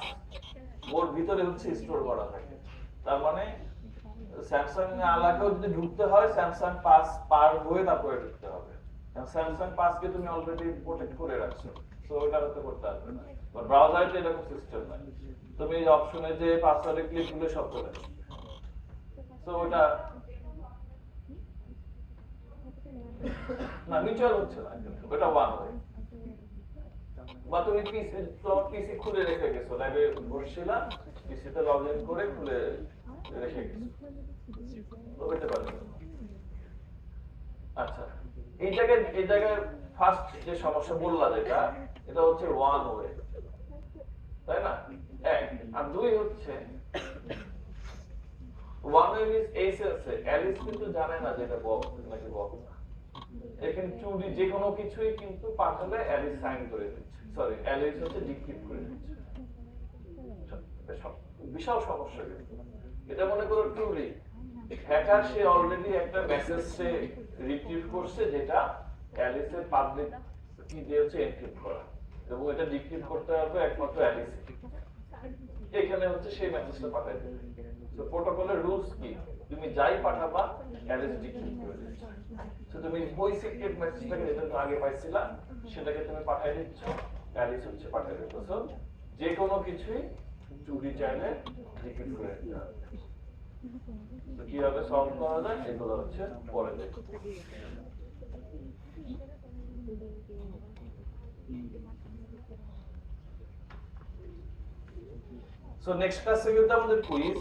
ওর ভিতরে হচ্ছে স্টোর করা থাকে। তার মানে স্যামসাং এলাকায় যদি ঢুকতে হয় স্যামসাং পাস পার হয়ে তারপরে ঢুকতে হবে। স্যামসাং পাসকে তুমি অলরেডি প্রোটেক্ট করে রাখছো, সো ওটা হতে করতে পারবে না। বাট ব্রাউজারে তো এরকম সিস্টেম নাই, তুমি এই অপশনে যে পাসওয়ার্ডে ক্লিক করলে সব চলে যাবে। সো ওটা না মিউচুয়াল হচ্ছে না, কিন্তু ওটা ওয়ান ওয়ে। বা তুমি পিসি তোমার পিসি খুলে রেখে গেছো, লাইভে বসছিলা, পিসিতে লগ ইন করে খুলে রেখে গেছো, তো হতে পারে। আচ্ছা, এই জায়গায় ফার্স্ট যে সমস্যা বললা যেটা, এটা হচ্ছে ওয়ান ওয়ে, তাই না? এক আর দুই হচ্ছে ওয়ান ওয়ে মিন্স এই সেন্সে অ্যালিস কিন্তু জানে না যে এটা বক্স নাকি বক্স না। এখানে চুরি যে কোনো কিছুই কিন্তু পাঠালে অ্যালিস সাইন করে দিচ্ছে, সরি অ্যালিস হচ্ছে ডিক্রিপ্ট করে দিচ্ছে। বিশাল সমস্যা কিন্তু এটা। মনে করো ট্রুলি হ্যাকার সে অলরেডি একটা মেসেজ সে রিট্রিভ করছে যেটা অ্যালিসের পাবলিক কি দিয়ে হচ্ছে এনক্রিপ্ট করা, এবং এটা ডিক্রিপ্ট করতে হবে একমাত্র অ্যালিস। এখানে হচ্ছে সেই মেসেজটা পাঠায় দেবে। তো প্রোটোকলের রুলস কি, তুমি যাই পাঠাবা অ্যালিস ডিক্রিপ্ট করে দিচ্ছে। তো তুমি ওই সিক্রেট মেসেজটাকে যেটা তুমি আগে পাইছিলা সেটাকে তুমি পাঠিয়ে দিচ্ছ, অ্যালিস হচ্ছে পাঠিয়ে দিচ্ছ। যে কোনো কিছুই চুরি চাইলে ডিক্রিপ্ট করে দিতে হবে। তো কিভাবে সলভ করা যায় এগুলো হচ্ছে পরে দেখব। সো নেক্সট ক্লাসে কিন্তু আমাদের কুইজ